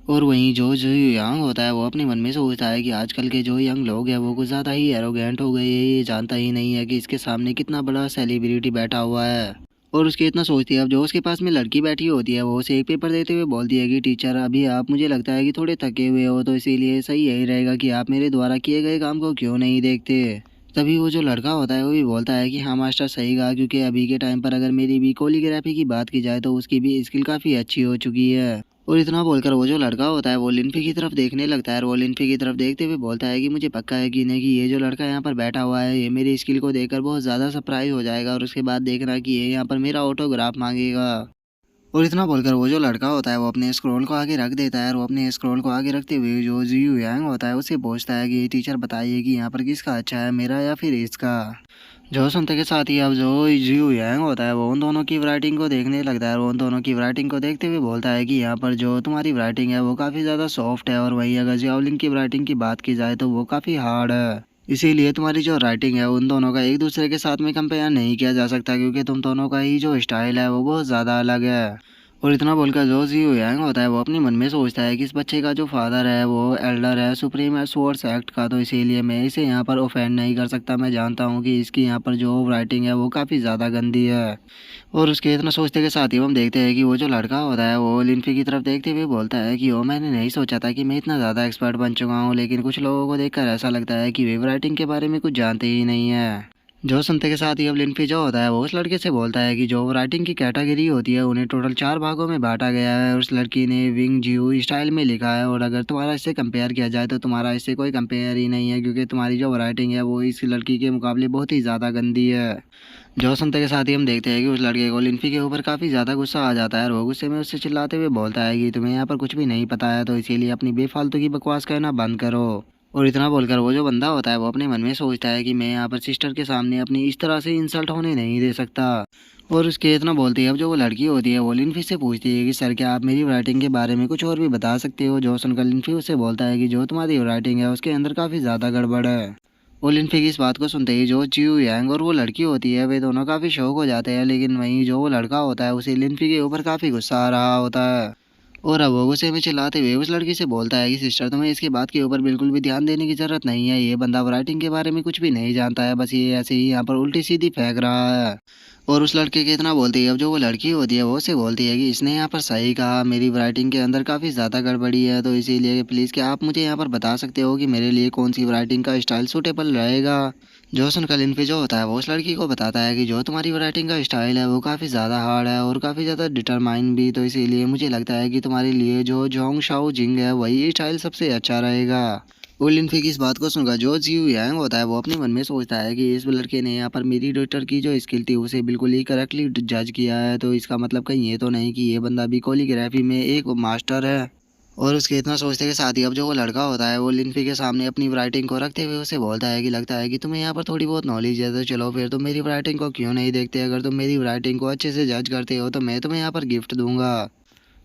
और वहीं जो जो यांग होता है वो अपने मन में सोचता है कि आजकल के जो यंग लोग हैं वो कुछ ज़्यादा ही एरोगेंट हो गए हैं, ये जानता ही नहीं है कि इसके सामने कितना बड़ा सेलिब्रिटी बैठा हुआ है। और उसकी इतना सोचती है, अब जो उसके पास में लड़की बैठी होती है वो उसे एक पेपर देते हुए बोलती है कि टीचर अभी आप मुझे लगता है कि थोड़े थके हुए हो, तो इसीलिए सही यही रहेगा कि आप मेरे द्वारा किए गए काम को क्यों नहीं देखते। तभी वो जो लड़का होता है वो भी बोलता है कि हाँ मास्टर सही कहा, क्योंकि अभी के टाइम पर अगर मेरी भी कोरियोग्राफी की बात की जाए तो उसकी भी स्किल काफ़ी अच्छी हो चुकी है। और इतना बोलकर वो जो लड़का होता है वो लिनफी की तरफ देखने लगता है, और वो लिनफी की तरफ देखते हुए बोलता है कि मुझे पक्का है कि नहीं कि ये जो लड़का यहाँ पर बैठा हुआ है ये मेरी स्किल को देखकर बहुत ज़्यादा सरप्राइज हो जाएगा, और उसके बाद देखना कि ये यहाँ पर मेरा ऑटोग्राफ मांगेगा। और इतना बोलकर वो जो लड़का होता है वो अपने स्क्रॉल को आगे रख देता है, और वो अपने स्क्रॉल को आगे रखते हुए जो जियू यांग होता है उससे पूछता है कि टीचर बताइए कि यहाँ पर किसका अच्छा है, मेरा या फिर इसका। जो सुनते के साथ ही अब जो जियू यांग होता है वो उन दोनों की राइटिंग को देखने लगता है, और उन दोनों की राइटिंग को देखते हुए बोलता है कि यहाँ पर जो तुम्हारी राइटिंग है वो काफ़ी ज़्यादा सॉफ्ट है, और वहीं अगर जियाओलिन की राइटिंग की बात की जाए तो वो काफ़ी हार्ड है। इसीलिए तुम्हारी जो राइटिंग है उन दोनों का एक दूसरे के साथ में कंपेयर नहीं किया जा सकता, क्योंकि तुम दोनों का ही जो स्टाइल है वो बहुत ज़्यादा अलग है। और इतना बोलकर जो जियो यांग होता है वो अपने मन में सोचता है कि इस बच्चे का जो फादर है वो एल्डर है सुप्रीम सोर्स एक्ट का, तो इसीलिए मैं इसे यहाँ पर ऑफेंड नहीं कर सकता। मैं जानता हूँ कि इसकी यहाँ पर जो राइटिंग है वो काफ़ी ज़्यादा गंदी है। और उसके इतना सोचते के साथ ही हम देखते हैं कि वो जो लड़का होता है वो लिनफी की तरफ देखते हुए बोलता है कि ओ मैंने नहीं सोचा था कि मैं इतना ज़्यादा एक्सपर्ट बन चुका हूँ, लेकिन कुछ लोगों को देखकर ऐसा लगता है कि वे राइटिंग के बारे में कुछ जानते ही नहीं है। जो सुनते के साथ ही अब लिनफी जो होता है वो उस लड़के से बोलता है कि जो राइटिंग की कैटेगरी होती है उन्हें टोटल 4 भागों में बांटा गया है। उस लड़की ने विंग जियो स्टाइल में लिखा है, और अगर तुम्हारा इससे कंपेयर किया जाए तो तुम्हारा इससे कोई कंपेयर ही नहीं है, क्योंकि तुम्हारी जो राइटिंग है वो इस लड़की के मुकाबले बहुत ही ज़्यादा गंदी है। जो सुनते के साथ ही हम देखते हैं कि उस लड़के को लिनफी के ऊपर काफ़ी ज़्यादा गुस्सा आ जाता है, और वो गुस्से में उससे चिल्लाते हुए बोलता है कि तुम्हें यहाँ पर कुछ भी नहीं पता है, तो इसीलिए अपनी बेफालतू की बकवास कहना बंद करो। और इतना बोलकर वो जो बंदा होता है वो अपने मन में सोचता है कि मैं यहाँ पर सिस्टर के सामने अपनी इस तरह से इंसल्ट होने नहीं दे सकता। और उसके इतना बोलते ही अब जो वो लड़की होती है वो लिनफी से पूछती है कि सर क्या आप मेरी राइटिंग के बारे में कुछ और भी बता सकते हो। जो सुनकर लिनफी उससे बोलता है कि जो तुम्हारी राइटिंग है उसके अंदर काफ़ी ज़्यादा गड़बड़ है। और लिनफी की इस बात को सुनते ही जो जियो यांग और वो लड़की होती है वे दोनों काफ़ी शौक हो जाते हैं, लेकिन वहीं जो वो लड़का होता है उसे लिनफी के ऊपर काफ़ी गुस्सा आ रहा होता है। और अब वो गुस्से में चिल्लाते हुए उस लड़की से बोलता है कि सिस्टर तुम्हें इसकी बात के ऊपर बिल्कुल भी ध्यान देने की ज़रूरत नहीं है, ये बंदा राइटिंग के बारे में कुछ भी नहीं जानता है, बस ये ऐसे ही यहाँ पर उल्टी सीधी फेंक रहा है। और उस लड़के के इतना बोलती है अब जो वो लड़की होती है वो उसे बोलती है कि इसने यहाँ पर सही कहा, मेरी राइटिंग के अंदर काफ़ी ज़्यादा गड़बड़ी है, तो इसीलिए प्लीज़ क्या आप मुझे यहाँ पर बता सकते हो कि मेरे लिए कौन सी राइटिंग का स्टाइल सूटेबल रहेगा। जो सुनकर लिनफी जो होता है वो उस लड़की को बताता है कि जो तुम्हारी राइटिंग का स्टाइल है वो काफ़ी ज़्यादा हार्ड है और काफ़ी ज़्यादा डिटरमाइन भी, तो इसीलिए मुझे लगता है कि तुम्हारे लिए जो जोंग शाओ जिंग है वही स्टाइल सबसे अच्छा रहेगा। और लिनफी की इस बात को सुनकर जो जियो यांग होता है वो अपने मन में सोचता है कि इस लड़के ने यहाँ पर मेरी डॉक्टर की जो स्किल थी उसे बिल्कुल ही करेक्टली जज किया है, तो इसका मतलब कहीं ये तो नहीं कि ये बंदा भी कोरियोग्राफी में एक मास्टर है। और उसके इतना सोचते के साथ ही अब जो वो लड़का होता है वो लिनफी के सामने अपनी राइटिंग को रखते हुए उसे बोलता है कि लगता है कि तुम्हें यहाँ पर थोड़ी बहुत नॉलेज है, तो चलो फिर तुम मेरी राइटिंग को क्यों नहीं देखते। अगर तुम मेरी राइटिंग को अच्छे से जज करते हो तो मैं तुम्हें यहाँ पर गिफ्ट दूंगा।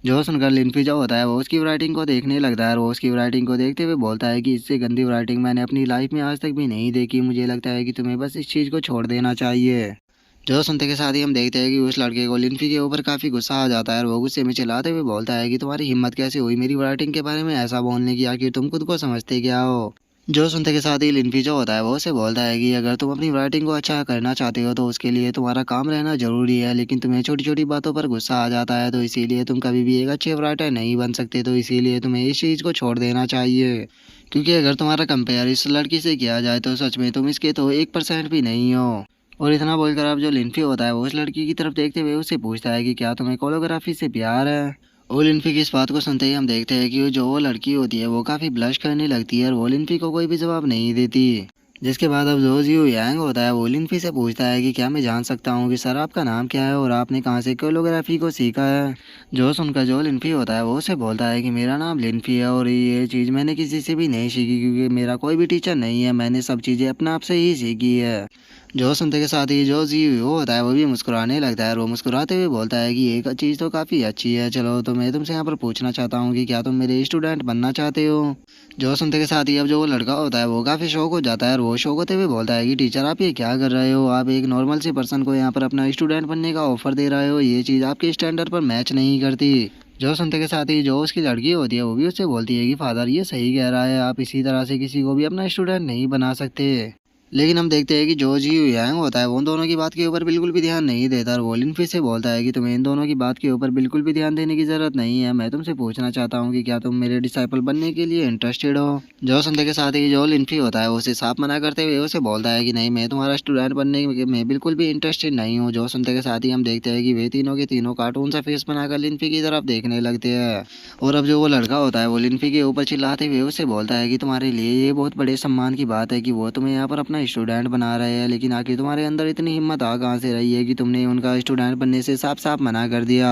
जो सुनकर लिनफी जो होता है वो उसकी राइटिंग को देखने लगता है, और वो उसकी राइटिंग को देखते हुए बोलता है कि इससे गंदी राइटिंग मैंने अपनी लाइफ में आज तक भी नहीं देखी, मुझे लगता है कि तुम्हें बस इस चीज़ को छोड़ देना चाहिए। जो सुनते के साथ ही हम देखते हैं कि उस लड़के को लिनफी के ऊपर काफ़ी गुस्सा आ जाता है, और वो गुस्से में चिल्लाते हुए बोलता है कि तुम्हारी हिम्मत कैसे हुई मेरी राइटिंग के बारे में ऐसा बोलने की, आखिर तुम खुद को समझते क्या हो। जो सुनते के साथ ही लिनफी जो होता है वो उसे बोलता है कि अगर तुम अपनी राइटिंग को अच्छा करना चाहते हो तो उसके लिए तुम्हारा काम रहना ज़रूरी है, लेकिन तुम्हें छोटी छोटी बातों पर गुस्सा आ जाता है, तो इसीलिए तुम कभी भी एक अच्छे राइटर नहीं बन सकते, तो इसीलिए तुम्हें इस चीज़ को छोड़ देना चाहिए। क्योंकि अगर तुम्हारा कंपेयर इस लड़की से किया जाए तो सच में तुम इसके तो 1% भी नहीं हो। और इतना बोलकर अब जो लिनफी होता है वो उस लड़की की तरफ देखते हुए उससे पूछता है कि क्या तुम्हें कोरियोग्राफी से प्यार है। और लिनफी की इस बात को सुनते ही हम देखते हैं कि वो लड़की होती है वो काफ़ी ब्लश करने लगती है, और वो लिनफी को कोई भी जवाब नहीं देती। जिसके बाद अब जो जियो यांग होता है वो लिनफी से पूछता है कि क्या मैं जान सकता हूँ कि सर आपका नाम क्या है और आपने कहाँ से कोरियोग्राफी को सीखा है। जो सुनकर जो लिनफी होता है वो उसे बोलता है कि मेरा नाम लिनफी है, और ये चीज़ मैंने किसी से भी नहीं सीखी, क्योंकि मेरा कोई भी टीचर नहीं है, मैंने सब चीज़ें अपने आप से ही सीखी है। जो सुनते के साथ ही जो जियो होता है वो भी मुस्कुराने लगता है, और वो मुस्कुराते हुए बोलता है कि एक चीज़ तो काफ़ी अच्छी है, चलो तो मैं तुमसे यहाँ पर पूछना चाहता हूँ कि क्या तुम मेरे स्टूडेंट बनना चाहते हो। जो सुनते के साथ ही अब जो वो लड़का होता है वो काफ़ी शौक हो जाता है, और वो शौक होते हुए बोलता है कि टीचर आप ये क्या कर रहे हो, आप एक नॉर्मल सी पर्सन को यहाँ पर अपना स्टूडेंट बनने का ऑफर दे रहे हो, ये चीज़ आपके स्टैंडर्ड पर मैच नहीं करती। जो सुनते के साथ ही जो उसकी लड़की होती है वो भी उससे बोलती है कि फादर ये सही कह रहा है, आप इसी तरह से किसी को भी अपना स्टूडेंट नहीं बना सकते। लेकिन हम देखते हैं कि जो जी यांग होता है वो उन दोनों की बात के ऊपर बिल्कुल भी ध्यान नहीं देता और वो लिन फिश से बोलता है कि तुम्हें इन दोनों की बात के ऊपर बिल्कुल भी ध्यान देने की ज़रूरत नहीं है। मैं तुमसे पूछना चाहता हूँ कि क्या तुम मेरे डिसाइपल बनने के लिए इंटरेस्टेड हो। जो सुनते के साथ ही जो लिनफी होता है वो उसे साफ मना करते हुए उसे बोलता है कि नहीं, मैं तुम्हारा स्टूडेंट बनने में बिल्कुल भी इंटरेस्टेड नहीं हूँ। जो सुनते के साथ ही हम देखते हैं कि वे तीनों के तीनों कार्टून सा फेस बनाकर लिनफी की तरफ देखने लगते हैं। और अब जो वो लड़का होता है वो लिनफी के ऊपर चिल्लाते हुए उससे बोलता है कि तुम्हारे लिए ये बहुत बड़े सम्मान की बात है कि वो तुम्हें यहाँ पर अपना स्टूडेंट बना रहे हैं, लेकिन आखिर तुम्हारे अंदर इतनी हिम्मत आ कहाँ से रही है कि तुमने उनका स्टूडेंट बनने से साफ साफ मना कर दिया।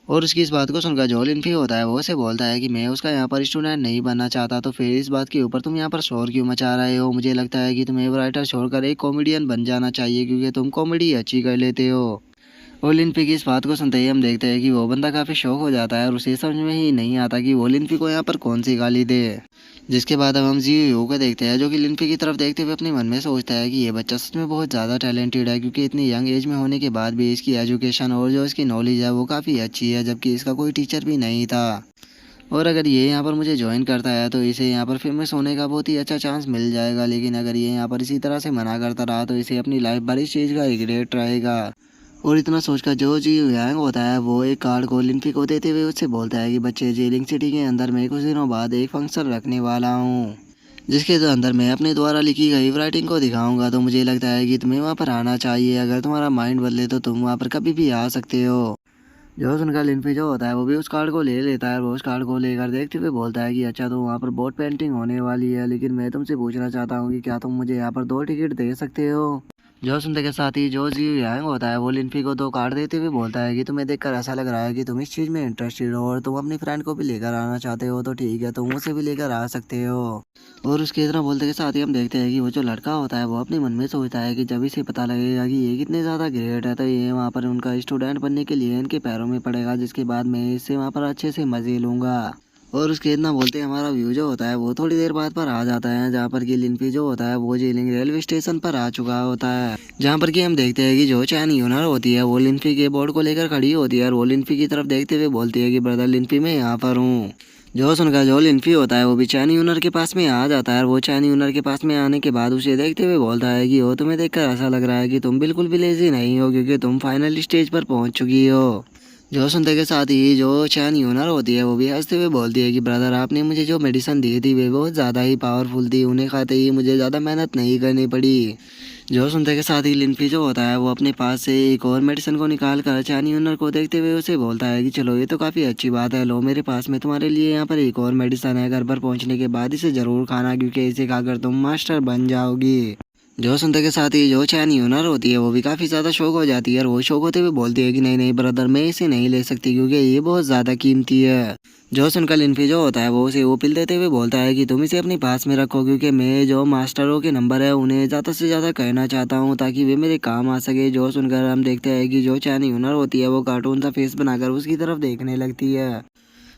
और उसकी इस बात को सुनकर जो लिनफी होता है वो उसे बोलता है कि मैं उसका यहाँ पर स्टूडेंट नहीं बनना चाहता, तो फिर इस बात के ऊपर तुम यहाँ पर शोर क्यों मचा रहे हो। मुझे लगता है कि तुम्हें राइटर छोड़कर एक कॉमेडियन बन जाना चाहिए, क्योंकि तुम कॉमेडी अच्छी कर लेते हो। ओलिंपी की इस बात को सुनते ही हम देखते हैं कि वो बंदा काफ़ी शौक हो जाता है और उसे समझ में ही नहीं आता कि वो लिनफी को यहाँ पर कौन सी गाली दे। जिसके बाद अब हम जीयू को देखते हैं जो कि लिनफी की तरफ देखते हुए अपने मन में सोचता है कि ये बच्चा सच में बहुत ज़्यादा टैलेंटेड है, क्योंकि इतनी यंग एज में होने के बाद भी इसकी एजुकेशन और जो इसकी नॉलेज है वो काफ़ी अच्छी है, जबकि इसका कोई टीचर भी नहीं था। और अगर ये यहाँ पर मुझे ज्वाइन करता है तो इसे यहाँ पर फेमस होने का बहुत ही अच्छा चांस मिल जाएगा, लेकिन अगर ये यहाँ पर इसी तरह से मना करता रहा तो इसे अपनी लाइफ भर इस चीज़ का रिग्रेट रहेगा। और इतना सोचकर जो जी यांग होता है वो एक कार्ड को लिनफी को देते हुए उससे बोलता है कि बच्चे, जेलिंग सिटी के अंदर मैं कुछ दिनों बाद एक फंक्शन रखने वाला हूँ, जिसके अंदर मैं अपने द्वारा लिखी गई राइटिंग को दिखाऊंगा। तो मुझे लगता है कि तुम्हें वहाँ पर आना चाहिए। अगर तुम्हारा माइंड बदले तो तुम वहाँ पर कभी भी आ सकते हो। जो सुनकर लिनफी जो होता है वो भी उस कार्ड को ले लेता है और वो उस कार्ड को लेकर देखते हुए बोलता है कि अच्छा, तो वहाँ पर बोट पेंटिंग होने वाली है, लेकिन मैं तुमसे पूछना चाहता हूँ कि क्या तुम मुझे यहाँ पर 2 टिकट दे सकते हो। जो सुनते के साथ ही जो जी यांग होता है वो लिनफी को 2 कार्ड देते हुए बोलता है कि तुम्हें देखकर ऐसा लग रहा है कि तुम इस चीज़ में इंटरेस्टेड हो और तुम अपनी फ्रेंड को भी लेकर आना चाहते हो, तो ठीक है, तुम उसे भी लेकर आ सकते हो। और उसके इतना बोलते के साथ ही हम देखते हैं कि वो जो लड़का होता है वो अपने मन में सोचता है कि जब इसे पता लगेगा कि ये कितने ज़्यादा ग्रेट है तो ये वहाँ पर उनका स्टूडेंट बनने के लिए इनके पैरों में पड़ेगा, जिसके बाद मैं इससे वहाँ पर अच्छे से मज़े लूँगा। और उसके इतना बोलते हमारा व्यू जो होता है वो थोड़ी देर बाद पर आ जाता है, जहाँ पर कि लिनफी जो होता है वो जेलिंग रेलवे स्टेशन पर आ चुका होता है, जहाँ पर कि हम देखते हैं कि जो चैन यूनर होती है वो लिनफी के बोर्ड को लेकर खड़ी होती है और वो लिनफी की तरफ देखते हुए बोलती है कि ब्रदर लिनफी, मैं यहाँ पर हूँ। जो सुनकर जो लिनफी होता है वो भी चैन यूनर के पास में आ जाता है और वो चैन यूनर के पास में आने के बाद उसे देखते हुए बोलता है कि वो तुम्हें देखकर ऐसा लग रहा है कि तुम बिल्कुल भी लेजी नहीं हो, क्योंकि तुम फाइनल स्टेज पर पहुंच चुकी हो। जो सुनते के साथ ही जो चैन यूनर होती है वो भी हंसते हुए बोलती है कि ब्रदर, आपने मुझे जो मेडिसिन दी थी वे बहुत ज़्यादा ही पावरफुल थी, उन्हें खाते ही मुझे ज़्यादा मेहनत नहीं करनी पड़ी। जो सुनते के साथ ही लिनफी जो होता है वो अपने पास से एक और मेडिसिन को निकाल कर चैन यूनर को देखते हुए उसे बोलता है कि चलो, ये तो काफ़ी अच्छी बात है, लो मेरे पास में तुम्हारे लिए यहाँ पर एक और मेडिसिन है, घर पर पहुँचने के बाद इसे ज़रूर खाना, क्योंकि इसे खाकर तुम मास्टर बन जाओगी। जो सुनते के साथ ही जो चैन यूनर होती है वो भी काफ़ी ज़्यादा शौक हो जाती है और वो शौक होते हुए बोलती है कि नहीं नहीं ब्रदर, मैं इसे नहीं ले सकती, क्योंकि ये बहुत ज़्यादा कीमती है। जो सुनकर लिनफी जो होता है वो उसे वो पिल देते हुए बोलता है कि तुम इसे अपने पास में रखो, क्योंकि मैं जो मास्टरों के नंबर है उन्हें ज़्यादा से ज़्यादा कहना चाहता हूँ ताकि वे मेरे काम आ सके। जो सुनकर हम देखते हैं कि जो चैन यूनर होती है वो कार्टून सा फेस बनाकर उसकी तरफ देखने लगती है।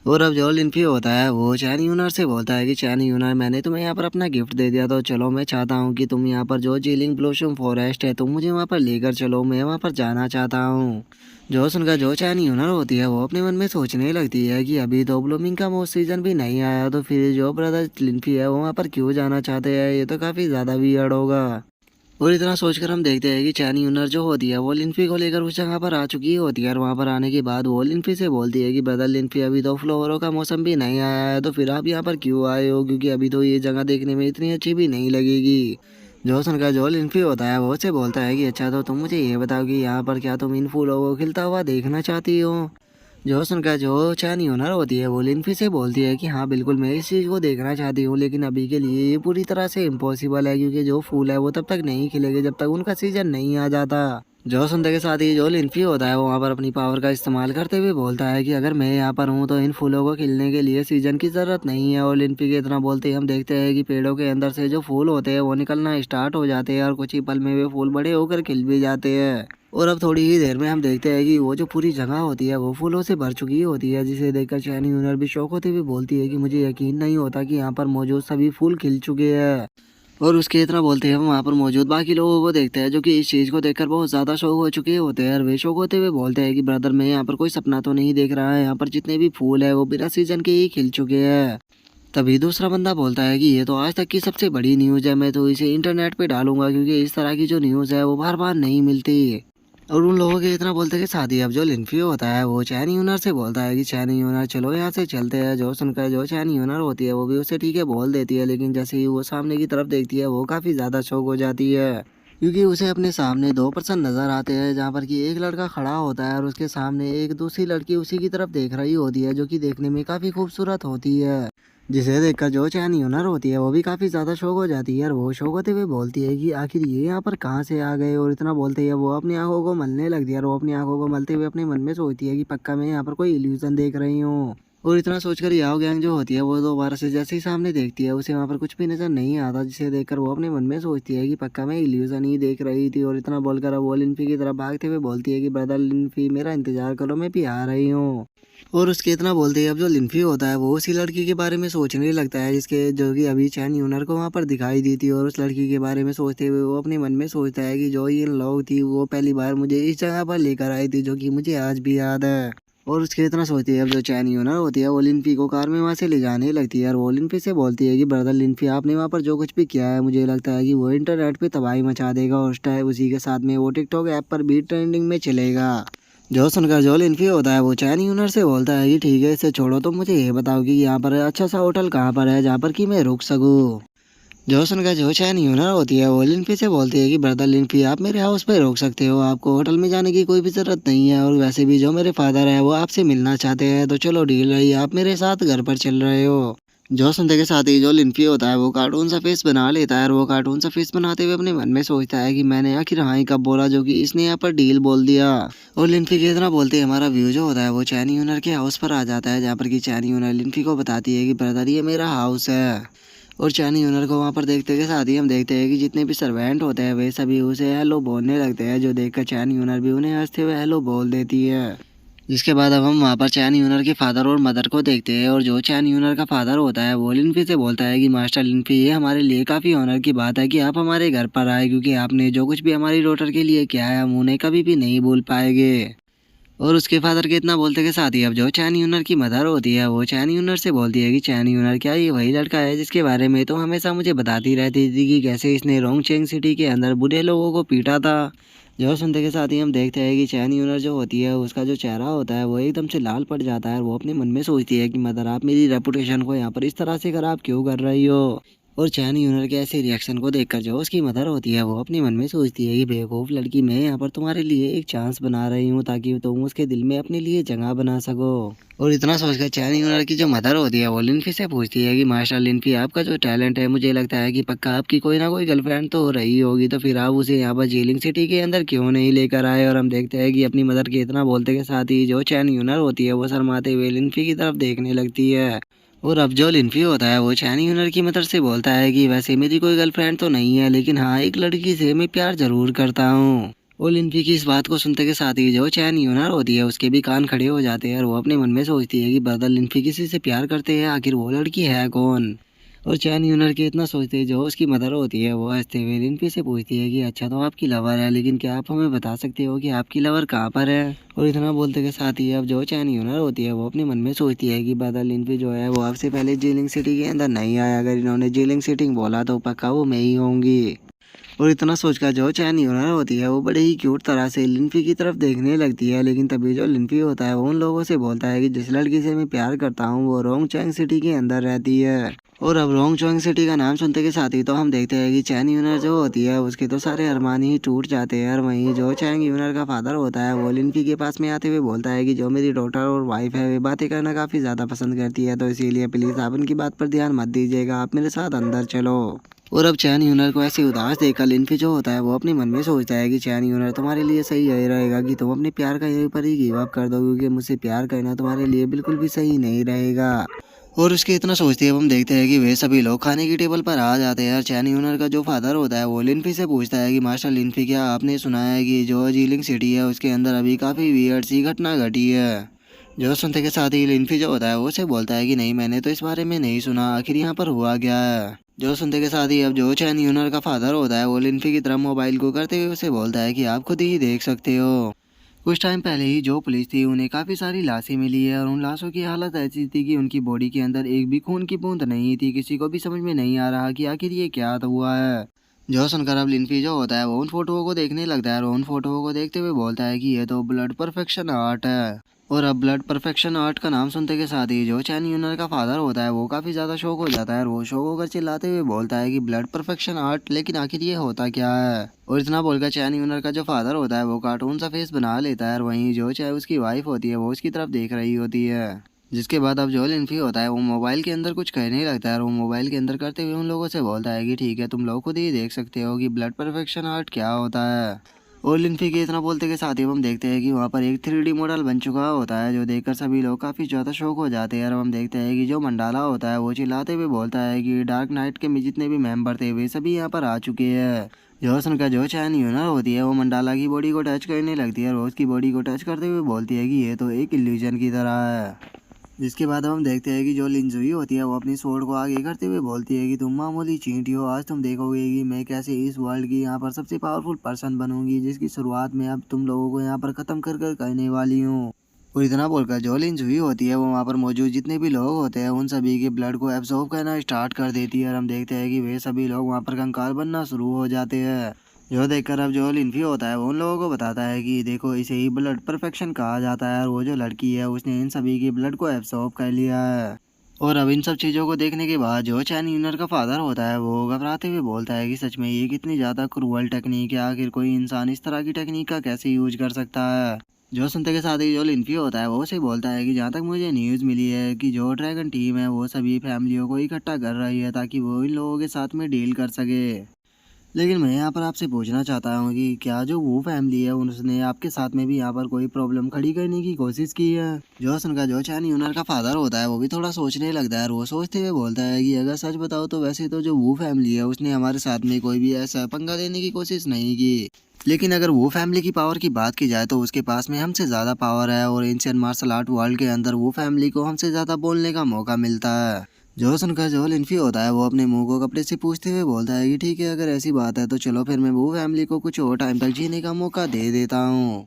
और अब जो लिनफी होता है वो चैन यूनर से बोलता है कि चैन यूनर, मैंने तुम्हें यहाँ पर अपना गिफ्ट दे दिया, तो चलो, मैं चाहता हूँ कि तुम यहाँ पर जो जीलिंग ब्लोसम फॉरेस्ट है तुम मुझे वहाँ पर लेकर चलो, मैं वहाँ पर जाना चाहता हूँ। जो सुनकर जो चैन यूनर होती है वो अपने मन में सोचने लगती है कि अभी तो ब्लूमिंग का मोस्ट सीजन भी नहीं आया, तो फिर जो ब्रदर लिनफी है वो वहाँ पर क्यों जाना चाहते हैं, ये तो काफ़ी ज़्यादा वियर्ड होगा। और इतना सोचकर हम देखते हैं कि चैन यूनर जो होती है वो लिनफी को लेकर उस जगह पर आ चुकी होती है और वहाँ पर आने के बाद वो लिनफी से बोलती है कि ब्रदर लिनफी, अभी तो फ्लावरों का मौसम भी नहीं आया है, तो फिर आप यहाँ पर क्यों आए हो, क्योंकि अभी तो ये जगह देखने में इतनी अच्छी भी नहीं लगेगी। जो सुनकर जो लिनफी होता है वो से बोलता है कि अच्छा, तो तुम मुझे ये बताओ कि यहाँ पर क्या तुम इन फूलों को खिलता हुआ देखना चाहती हो। जो सुनकर जो चैन यूनर होती है वो लिनफी से बोलती है कि हाँ बिल्कुल, मैं इस चीज़ को देखना चाहती हूँ, लेकिन अभी के लिए ये पूरी तरह से इम्पॉसिबल है, क्योंकि जो फूल है वो तब तक नहीं खिलेंगे जब तक उनका सीजन नहीं आ जाता। जो सुनते के साथ ही जो लिनफी होता है वो वहाँ पर अपनी पावर का इस्तेमाल करते हुए बोलता है कि अगर मैं यहाँ पर हूँ तो इन फूलों को खिलने के लिए सीजन की ज़रूरत नहीं है। और लिनफी के इतना बोलते ही हम देखते हैं कि पेड़ों के अंदर से जो फूल होते हैं वो निकलना स्टार्ट हो जाते हैं और कुछ ही पल में वे फूल बड़े होकर खिल भी जाते हैं। और अब थोड़ी ही देर में हम देखते हैं कि वो जो पूरी जगह होती है वो फूलों से भर चुकी होती है, जिसे देखकर चैन यूनर भी शौक होते हुए बोलती है कि मुझे यकीन नहीं होता कि यहाँ पर मौजूद सभी फूल खिल चुके हैं। और उसके इतना बोलते हैं हम वहाँ पर मौजूद बाकी लोगों को देखते हैं जो कि इस चीज़ को देखकर बहुत ज़्यादा शौक हो चुके होते हैं और वे शौक होते हुए बोलते हैं कि ब्रदर मैं यहाँ पर कोई सपना तो नहीं देख रहा है, यहाँ पर जितने भी फूल है वो बिना सीजन के ही खिल चुके हैं। तभी दूसरा बंदा बोलता है कि ये तो आज तक की सबसे बड़ी न्यूज़ है, मैं तो इसे इंटरनेट पे डालूंगा क्योंकि इस तरह की जो न्यूज़ है वो बार बार नहीं मिलती। और उन लोगों के इतना बोलते कि शादी अब जो लिन्फी होता है वो चैनी यूनर से बोलता है कि चैनी यूनर चलो यहाँ से चलते हैं। जो सुनकर जो चैनी यूनर होती है वो भी उसे ठीक है बोल देती है, लेकिन जैसे ही वो सामने की तरफ देखती है वो काफ़ी ज़्यादा शौक हो जाती है क्योंकि उसे अपने सामने दो पर्सन नजर आते हैं जहाँ पर कि एक लड़का खड़ा होता है और उसके सामने एक दूसरी लड़की उसी की तरफ देख रही होती है जो कि देखने में काफ़ी खूबसूरत होती है, जिसे देखकर जो चैनी ओनर होती है वो भी काफ़ी ज़्यादा शौक हो जाती है और वो शौक होते हुए बोलती है कि आखिर ये यहाँ पर कहाँ से आ गए। और इतना बोलते ही वो अपनी आंखों को मलने लगती है और वो अपनी आंखों को मलते हुए अपने मन में सोचती है कि पक्का मैं यहाँ पर कोई इल्यूजन देख रही हूँ। और इतना सोचकर याओ गैंग जो होती है वो दोबारा से जैसे ही सामने देखती है उसे वहाँ पर कुछ भी नजर नहीं आता, जिसे देखकर वो अपने मन में सोचती है कि पक्का मैं इल्यूजन ही देख रही थी। और इतना बोलकर वो लिन्फी की तरफ भागते हुए बोलती है कि ब्रदर लिन्फी मेरा इंतजार करो मैं भी आ रही हूँ। और उसके इतना बोलते ही अब जो लिन्फी होता है वो उसी लड़की के बारे में सोचने लगता है जिसके जो कि अभी चैन यूनर को वहाँ पर दिखाई दी थी। और उस लड़की के बारे में सोचते हुए वो अपने मन में सोचता है कि जो ये लोग थी वो पहली बार मुझे इस जगह पर लेकर आई थी जो कि मुझे आज भी याद है। और उसके इतना सोचती है अब जो चैन यूनर होती है वो लिन्फी को कार में वहाँ से ले जाने लगती है और वो लिन्फी से बोलती है कि ब्रदर लिन्फी आपने वहाँ पर जो कुछ भी किया है मुझे लगता है कि वो इंटरनेट पे तबाही मचा देगा और उस टाइम उसी के साथ में वो टिकटॉक ऐप पर भी ट्रेंडिंग में चलेगा। जो सुनकर जो लिन्फी होता है वो चैनी यूनर से बोलता है कि ठीक है इसे छोड़ो, तो मुझे ये बताओ कि यहाँ पर अच्छा सा होटल कहाँ पर है जहाँ पर कि मैं रुक सकूँ। जो सुनकर जो चैनी यूनर होती है वो लिन्फी से बोलती है कि ब्रदर लिन्फी आप मेरे हाउस पे रुक सकते हो, आपको होटल में जाने की कोई भी ज़रूरत नहीं है और वैसे भी जो मेरे फादर है वो आपसे मिलना चाहते हैं, तो चलो डील रही आप मेरे साथ घर पर चल रहे हो। जो सुनते के साथ ही जो लिन्फी होता है वो कार्टून सा फेस बना लेता है और वो कार्टून सा फेस बनाते हुए अपने मन में सोचता है कि मैंने आखिर हाँ ही कब बोला जो कि इसने यहाँ पर डील बोल दिया। और लिन्फी के इतना बोलते ही हमारा व्यू जो होता है वो चैनी यूनर के हाउस पर आ जाता है जहाँ पर कि चैनी यूनर लिन्फी को बताती है कि ब्रदर ये मेरा हाउस है। और चैनी यूनर को वहाँ पर देखते के साथ ही हम देखते हैं कि जितने भी सर्वेंट होते हैं वे सभी उसे हेलो बोलने लगते हैं, जो देखकर चैनी यूनर भी उन्हें हंसते हुए हेलो बोल देती है। जिसके बाद अब हम वहाँ पर चैन यूनर के फादर और मदर को देखते हैं और जो चैन यूनर का फादर होता है वो लिन्फी से बोलता है कि मास्टर लिन्फी ये हमारे लिए काफ़ी ऑनर की बात है कि आप हमारे घर पर आए क्योंकि आपने जो कुछ भी हमारी डॉटर के लिए किया है हम उन्हें कभी भी नहीं भूल पाएंगे। और उसके फादर के इतना बोलते के साथ ही अब जो चैन यूनर की मदर होती है वो चैन यूनर से बोलती है कि चैन यूनर क्या ये वही लड़का है जिसके बारे में तो हमेशा मुझे बताती रहती थी कि कैसे इसने रोंगचेंग सिटी के अंदर बूढ़े लोगों को पीटा था। जो सुनते के साथ ही हम देखते हैं कि चैन यूनर जो होती है उसका जो चेहरा होता है वो एकदम से लाल पड़ जाता है और वो अपने मन में सोचती है कि मदर आप मेरी रेपुटेशन को यहाँ पर इस तरह से खराब क्यों कर रही हो। और चैन यूनर के ऐसे रिएक्शन को देखकर जो उसकी मदर होती है वो अपने मन में सोचती है कि बेवकूफ़ लड़की मैं यहाँ पर तुम्हारे लिए एक चांस बना रही हूँ ताकि तुम उसके दिल में अपने लिए जगह बना सको। और इतना सोचकर चैन यूनर की जो मदर होती है वो लिन्फी से पूछती है कि मास्टर लिन्फी आपका जो टैलेंट है मुझे लगता है कि पक्का आपकी कोई ना कोई गर्लफ्रेंड तो हो रही होगी, तो फिर आप उसे यहाँ पर जीलिंग सिटी के अंदर क्यों नहीं लेकर आए। और हम देखते हैं कि अपनी मदर के इतना बोलते के साथ ही जो चैन यूनर होती है वो शर्माते हुए लिन्फी की तरफ देखने लगती है। और अब जो लिन्फी होता है वो चैनी यूनर की मदर से बोलता है कि वैसे मेरी कोई गर्लफ्रेंड तो नहीं है लेकिन हाँ एक लड़की से मैं प्यार जरूर करता हूँ। और लिन्फी की इस बात को सुनते के साथ ही जो चैन यूनर होती है उसके भी कान खड़े हो जाते हैं और वो अपने मन में सोचती है कि ब्रदर लिन्फी किसी से प्यार करते हैं, आखिर वो लड़की है कौन। और चैन यूनर के इतना सोचते ही जो उसकी मदर होती है वो हंसते हुए लिन्फी से पूछती है कि अच्छा तो आपकी लवर है लेकिन क्या आप हमें बता सकते हो कि आपकी लवर कहाँ पर है। और इतना बोलते के साथ ही अब जो चैन यूनर होती है वो अपने मन में सोचती है कि ब्रदर लिन्फी जो है वो आपसे पहले जीलिंग सिटी के अंदर नहीं आया, अगर इन्होंने जीलिंग सिटी बोला तो पक्का वो मैं ही होंगी। और इतना सोचकर जो चैन यूनर होती है वो बड़े ही क्यूट तरह से लिन्फी की तरफ देखने लगती है, लेकिन तभी जो लिन्फी होता है वो उन लोगों से बोलता है कि जिस लड़की से मैं प्यार करता हूँ वो रोंगचैंग सिटी के अंदर रहती है। और अब रोंगचैंग सिटी का नाम सुनते के साथ ही तो हम देखते हैं कि चैन यूनर जो होती है उसके तो सारे अरमान ही टूट जाते हैं। और वहीं जो चैंग यूनर का फादर होता है वो लिन्फी के पास में आते हुए बोलता है कि जो मेरी डॉटर और वाइफ है वे बातें करना काफ़ी ज़्यादा पसंद करती है, तो इसीलिए प्लीज़ आप उनकी बात पर ध्यान मत दीजिएगा, आप मेरे साथ अंदर चलो। और अब चैन यूनर को ऐसे उदास देखकर लिन्फी जो होता है वो अपने मन में सोचता है कि चैन यूनर तुम्हारे लिए सही यही रहेगा कि तुम अपने प्यार का यहीं पर ही गिव अप कर दो, क्योंकि मुझसे प्यार करना तुम्हारे लिए बिल्कुल भी सही नहीं रहेगा। और उसके इतना सोचते हैं हम देखते हैं कि वे सभी लोग खाने की टेबल पर आ जाते हैं। चैन यूनर का जो फादर होता है वो लिन्फी से पूछता है कि मास्टर लिन्फी क्या आपने सुना है कि जो जीलिंग सिटी है उसके अंदर अभी काफ़ी वियर्ड सी घटना घटी है। जो सुनते के साथ ही लिन्फी जो होता है वो उसे बोलता है कि नहीं मैंने तो इस बारे में नहीं सुना, आखिर यहाँ पर हुआ क्या है। जो सुनते के साथ ही अब जो चैन यूनर का फादर होता है वो लिनफी की तरफ मोबाइल को करते हुए उसे बोलता है कि आप खुद ही देख सकते हो। कुछ टाइम पहले ही जो पुलिस थी उन्हें काफ़ी सारी लाशें मिली है और उन लाशों की हालत ऐसी थी कि उनकी बॉडी के अंदर एक भी खून की बूंद नहीं थी। किसी को भी समझ में नहीं आ रहा कि आखिर ये क्या हुआ है। जो सुनकर अब लिनफी जो होता है वो उन फोटोओं को देखने लगता है और उन फोटोओं को देखते हुए बोलता है कि ये तो ब्लड परफेक्शन आर्ट है। और अब ब्लड परफेक्शन आर्ट का नाम सुनते के साथ ही जो चैन यूनर का फादर होता है वो काफ़ी ज़्यादा शौक हो जाता है और वो शौक होकर चिल्लाते हुए बोलता है कि ब्लड परफेक्शन आर्ट, लेकिन आखिर ये होता क्या है। और इतना बोलकर चैन यूनर का जो फादर होता है वो कार्टून सा फेस बना लेता है और वहीं जो चाहे उसकी वाइफ होती है वो उसकी तरफ देख रही होती है। जिसके बाद अब जो लिनफी होता है वो मोबाइल के अंदर कुछ कहने लगता है और वो मोबाइल के अंदर करते हुए उन लोगों से बोलता है कि ठीक है, तुम लोग खुद ही देख सकते हो कि ब्लड परफेक्शन आर्ट क्या होता है। और लिनफी के इतना बोलते के साथ ही हम देखते हैं कि वहाँ पर एक 3D मॉडल बन चुका होता है जो देखकर सभी लोग काफ़ी ज़्यादा शौक हो जाते हैं। और हम देखते हैं कि जो मंडाला होता है वो चिल्लाते हुए बोलता है कि डार्क नाइट के में जितने भी मेंबर थे वे सभी यहाँ पर आ चुके हैं। जो सुनकर जो चैन यूनर होती है वो मंडाला की बॉडी को टच करने लगती है और उसकी बॉडी को टच करते हुए बोलती है कि ये तो एक इल्यूजन की तरह है। जिसके बाद हम देखते हैं कि जो लिनजुई होती है वो अपनी स्वॉर्ड को आगे करते हुए बोलती है कि तुम मामूली चींटी हो, आज तुम देखोगे कि मैं कैसे इस वर्ल्ड की यहाँ पर सबसे पावरफुल पर्सन बनूंगी जिसकी शुरुआत में अब तुम लोगों को यहाँ पर ख़त्म कर कर करने वाली हूँ। और इतना बोलकर जो लिनजुई होती है वो वहाँ पर मौजूद जितने भी लोग होते हैं उन सभी के ब्लड को एब्जॉर्ब करना स्टार्ट कर देती है और हम देखते हैं कि वे सभी लोग वहाँ पर कंकाल बनना शुरू हो जाते हैं। जो देखकर अब जो लिनफी होता है वो उन लोगों को बताता है कि देखो, इसे ही ब्लड परफेक्शन कहा जाता है और वो जो लड़की है उसने इन सभी की ब्लड को एब्सॉर्ब कर लिया है। और अब इन सब चीज़ों को देखने के बाद जो चैन यूनर का फादर होता है वो घबराते हुए बोलता है कि सच में ये कितनी ज़्यादा क्रूअल टेक्निक है, आखिर कोई इंसान इस तरह की टेक्निक का कैसे यूज कर सकता है। जो सुनते के साथ ही जो लिनफी होता है वो उसे बोलता है कि जहाँ तक मुझे न्यूज़ मिली है कि जो ड्रैगन टीम है वो सभी फैमिलियों को इकट्ठा कर रही है ताकि वो इन लोगों के साथ में डील कर सके। लेकिन मैं यहाँ पर आपसे पूछना चाहता हूँ कि क्या जो वो फैमिली है उसने आपके साथ में भी यहाँ पर कोई प्रॉब्लम खड़ी करने की कोशिश की है। जॉसन का जो चैन यूनर का फादर होता है वो भी थोड़ा सोचने लगता है और वो सोचते हुए बोलता है कि अगर सच बताओ तो वैसे तो जो वो फैमिली है उसने हमारे साथ में कोई भी ऐसा पंगा लेने की कोशिश नहीं की। लेकिन अगर वो फैमिली की पावर की बात की जाए तो उसके पास में हमसे ज़्यादा पावर है और एंशियंट मार्शल आर्ट वर्ल्ड के अंदर वो फैमिली को हमसे ज़्यादा बोलने का मौका मिलता है। जो सुनकर जो लिनफी होता है वो अपने मुंह को कपड़े से पूछते हुए बोलता है कि ठीक है, अगर ऐसी बात है तो चलो फिर मैं वो फैमिली को कुछ और टाइम तक जीने का मौका दे देता हूँ।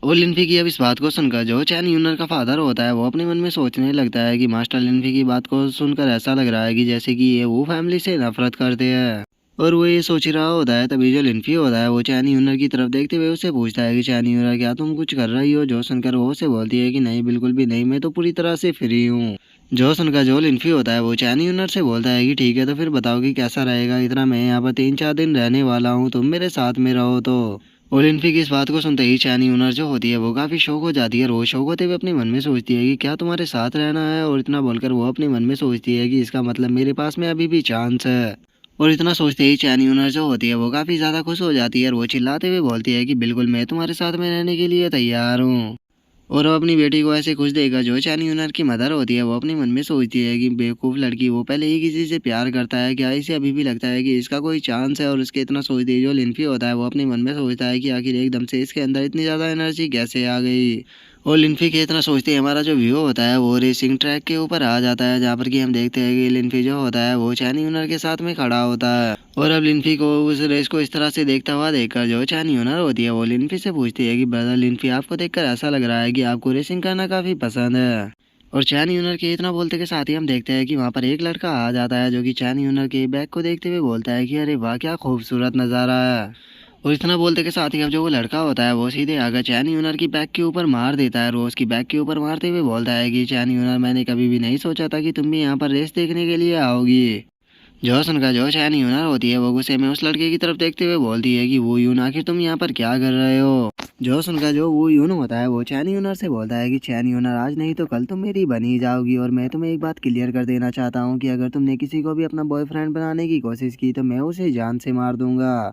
और लिनफी की अब इस बात को सुनकर जो चैन यूनर का फादर होता है वो अपने मन में सोचने लगता है कि मास्टर लिनफी की बात को सुनकर ऐसा लग रहा है कि जैसे कि ये वो फैमिली से नफरत करते हैं। और वो ये सोच ही रहा होता है तभी जो लिनफी होता है वो चैन यूनर की तरफ देखते हुए उससे पूछता है कि चैन यूनर, क्या तुम कुछ कर रही हो। जो सुनकर वो उसे बोलती है कि नहीं, बिल्कुल भी नहीं, मैं तो पूरी तरह से फ्री हूँ। जो सुनकर जो लिनफी होता है वो चैन यूनर से बोलता है कि ठीक है, तो फिर बताओ कि कैसा रहेगा, इतना मैं यहाँ पर 3-4 दिन रहने वाला हूँ, तुम मेरे साथ में रहो तो। और लिनफी की इस बात को सुनते ही चैन यूनर जो होती है वो काफ़ी शौक हो जाती है और वो शौक होते हुए अपने मन में सोचती है कि क्या तुम्हारे साथ रहना है। और इतना बोलकर वो अपने मन में सोचती है कि इसका मतलब मेरे पास में अभी भी चांस है। और इतना सोचते ही चैन यूनर जो होती है वो काफ़ी ज़्यादा खुश हो जाती है और वो चिल्लाते हुए बोलती है कि बिल्कुल, मैं तुम्हारे साथ में रहने के लिए तैयार हूँ। और वो अपनी बेटी को ऐसे खुश देखकर जो चैन यूनर की मदर होती है वो अपने मन में सोचती है कि बेवकूफ़ लड़की, वो पहले ही किसी से प्यार करता है, क्या इसे अभी भी लगता है कि इसका कोई चांस है। और इसके इतना सोचते ही जो लिनफी होता है वो अपने मन में सोचता है कि आखिर एकदम से इसके अंदर इतनी ज़्यादा एनर्जी कैसे आ गई। और लिनफी के इतना सोचते ही हमारा जो व्यू होता है वो रेसिंग ट्रैक के ऊपर आ जाता है, जहाँ पर कि हम देखते हैं कि लिनफी जो होता है वो चैन यूनर के साथ में खड़ा होता है। और अब लिनफी को उस रेस को इस तरह से देखता हुआ देखकर जो चैन यूनर होती है वो लिनफी से पूछती है कि ब्रदर लिनफी, आपको देखकर ऐसा लग रहा है कि आपको रेसिंग करना काफ़ी पसंद है। और चैन यूनर के इतना बोलते के साथ ही हम देखते हैं कि वहाँ पर एक लड़का आ जाता है जो कि चैन यूनर के बैग को देखते हुए बोलता है कि अरे वाह, क्या खूबसूरत नज़ारा है। और इतना बोलते के साथ ही अब जो वो लड़का होता है वो सीधे आकर चैन यूनर की बैग के ऊपर मार देता है। रोज की बैग के ऊपर मारते हुए बोलता है कि चैन यूनर, मैंने कभी भी नहीं सोचा था कि तुम भी यहाँ पर रेस देखने के लिए आओगी। जो सुनकर जो चैन यूनर होती है वो गुस्से में उस लड़के की तरफ देखते हुए बोलती है कि वो यून, आखिर तुम यहाँ पर क्या कर रहे हो। जो सुनकर जो वो यून होता है वो चैन यूनर से बोलता है कि चैन यूनर, आज नहीं तो कल तुम मेरी बनी जाओगी और मैं तुम्हें एक बात क्लियर कर देना चाहता हूँ कि अगर तुमने किसी को भी अपना बॉयफ्रेंड बनाने की कोशिश की तो मैं उसे जान से मार दूंगा।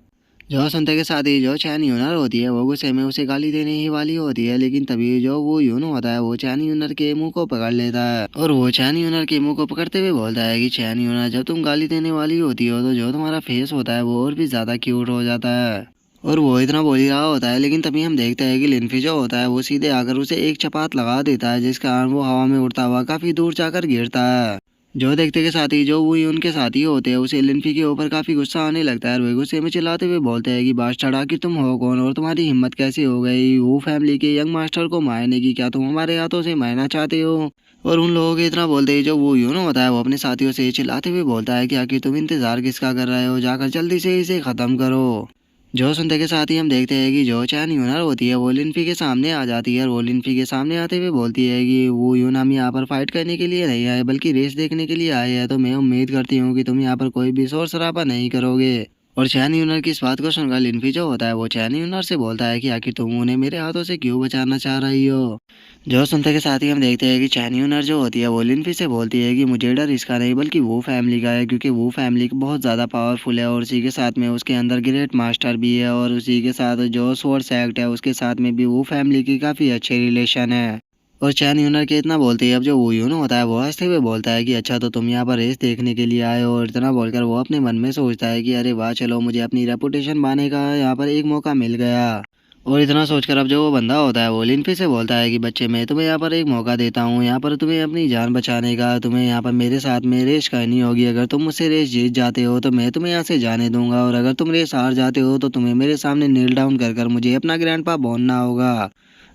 जो सुनते के साथ ही जो चैन यूनर होती है वो गुस्से में उसे गाली देने ही वाली होती है, लेकिन तभी जो वो यून होता है वो चैन यूनर के मुंह को पकड़ लेता है। और वो चैन यूनर के मुंह को पकड़ते हुए बोलता है कि चैन यूनर, जब तुम गाली देने वाली होती हो तो जो तुम्हारा फेस होता है वो और भी ज्यादा क्यूट हो जाता है। और वो इतना बोल ही रहा होता है, लेकिन तभी हम देखते हैं कि लिनफी जो होता है वो सीधे आकर उसे एक चपात लगा देता है, जिस कारण वो हवा में उड़ता हुआ काफी दूर जाकर गिरता है। जो देखते के साथ ही जो वो उनके साथी होते हैं उसे लिनफी के ऊपर काफी गुस्सा आने लगता है और वे गुस्से में चिल्लाते हुए बोलते हैं कि बादशाह आखिर तुम हो कौन और तुम्हारी हिम्मत कैसे हो गई वो फैमिली के यंग मास्टर को मारने की, क्या तुम हमारे हाथों से मारना चाहते हो। और उन लोगों के इतना बोलते ही जो वो यूनो होता है वो अपने साथियों से चिल्लाते हुए बोलता है कि आखिर तुम इंतजार किसका कर रहे हो, जाकर जल्दी से इसे खत्म करो। जो सुनते के साथ ही हम देखते हैं कि जो चैन यूनर होती है वो लिनफी के सामने आ जाती है और वो लिनफी के सामने आते हुए बोलती है कि वो यून हम यहाँ पर फाइट करने के लिए नहीं आए बल्कि रेस देखने के लिए आए हैं, तो मैं उम्मीद करती हूँ कि तुम यहाँ पर कोई भी शोर शराबा नहीं करोगे। और चैन यूनर की इस बात को सुनकर लिनफी जो होता है वो चैन यूनर से बोलता है कि आखिर तुम उन्हें मेरे हाथों से क्यों बचाना चाह रही हो। जो सुनते के साथ ही हम देखते हैं कि चैन यूनर जो होती है वो लिनफी से बोलती है कि मुझे डर इसका नहीं बल्कि वो फैमिली का है, क्योंकि वो फैमिली बहुत ज़्यादा पावरफुल है और उसी के साथ में उसके अंदर ग्रेट मास्टर भी है और उसी के साथ जो स्वॉर्ड सेक्ट है उसके साथ में भी वो फैमिली की काफ़ी अच्छे रिलेशन है। और चैन यूनर के इतना बोलते ही अब जो वो यूनो होता है वो हंसते हुए बोलता है कि अच्छा तो तुम यहाँ पर रेस देखने के लिए आए हो, और इतना बोलकर वो अपने मन में सोचता है कि अरे वाह चलो मुझे अपनी रेपुटेशन बनाने का यहाँ पर एक मौका मिल गया। और इतना सोचकर अब जो वो बंदा होता है वो लिनफी से बोलता है कि बच्चे मैं तुम्हें यहाँ पर एक मौका देता हूँ यहाँ पर तुम्हें अपनी जान बचाने का, तुम्हें यहाँ पर मेरे साथ में रेस करनी होगी। अगर तुम मुझसे रेस जीत जाते हो तो मैं तुम्हें यहाँ से जाने दूंगा, और अगर तुम रेस हार जाते हो तो तुम्हें मेरे सामने नील डाउन कर कर मुझे अपना ग्रैंडपा बोलना होगा।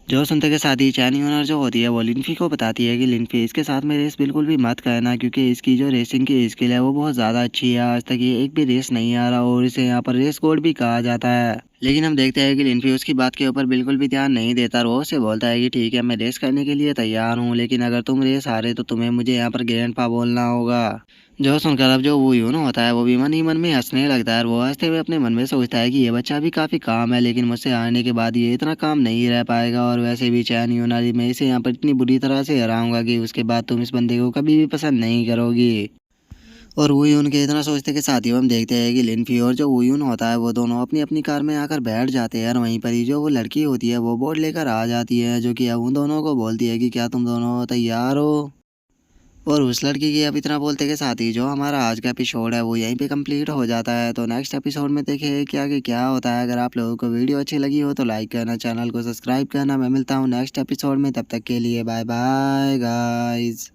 जो सुनते के साथ ही चैनी ओनर जो होती है वो लिनफी को बताती है कि लिनफी इसके साथ में रेस बिल्कुल भी मत करना, क्योंकि इसकी जो रेसिंग की स्किल है वो बहुत ज़्यादा अच्छी है। आज तक ये एक भी रेस नहीं आ रहा और इसे यहाँ पर रेस कोड भी कहा जाता है। लेकिन हम देखते हैं कि लिनफी उसकी बात के ऊपर बिल्कुल भी ध्यान नहीं देता और वो उससे बोलता है कि ठीक है मैं रेस करने के लिए तैयार हूँ, लेकिन अगर तुम रेस हारे तो तुम्हें मुझे यहाँ पर ग्रैंडपा बोलना होगा। जो सुनकर अब जो वो यूनो होता है वो भी मन ही मन में हंसने लगता है और वो हंसते हुए अपने मन में सोचता है कि ये बच्चा भी काफ़ी काम है, लेकिन मुझसे हारने के बाद ये इतना काम नहीं रह पाएगा, और वैसे भी चैन यूनारी मैं इसे यहाँ पर इतनी बुरी तरह से हराऊंगा कि उसके बाद तुम इस बंदे को कभी भी पसंद नहीं करोगी। और वूयून के इतना सोचते के साथ ही हम देखते हैं कि लिनफी और जो वूयून होता है वो दोनों अपनी अपनी कार में आकर बैठ जाते हैं और वहीं पर ही जो वो लड़की होती है वो बोर्ड लेकर आ जाती है, जो कि अब उन दोनों को बोलती है कि क्या तुम दोनों तैयार हो। और उस लड़की की अब इतना बोलते के साथ ही जो हमारा आज का एपिसोड है वो यहीं पे कंप्लीट हो जाता है। तो नेक्स्ट एपिसोड में देखें क्या कि क्या होता है। अगर आप लोगों को वीडियो अच्छी लगी हो तो लाइक करना, चैनल को सब्सक्राइब करना। मैं मिलता हूँ नेक्स्ट एपिसोड में, तब तक के लिए बाय बाय गाइज।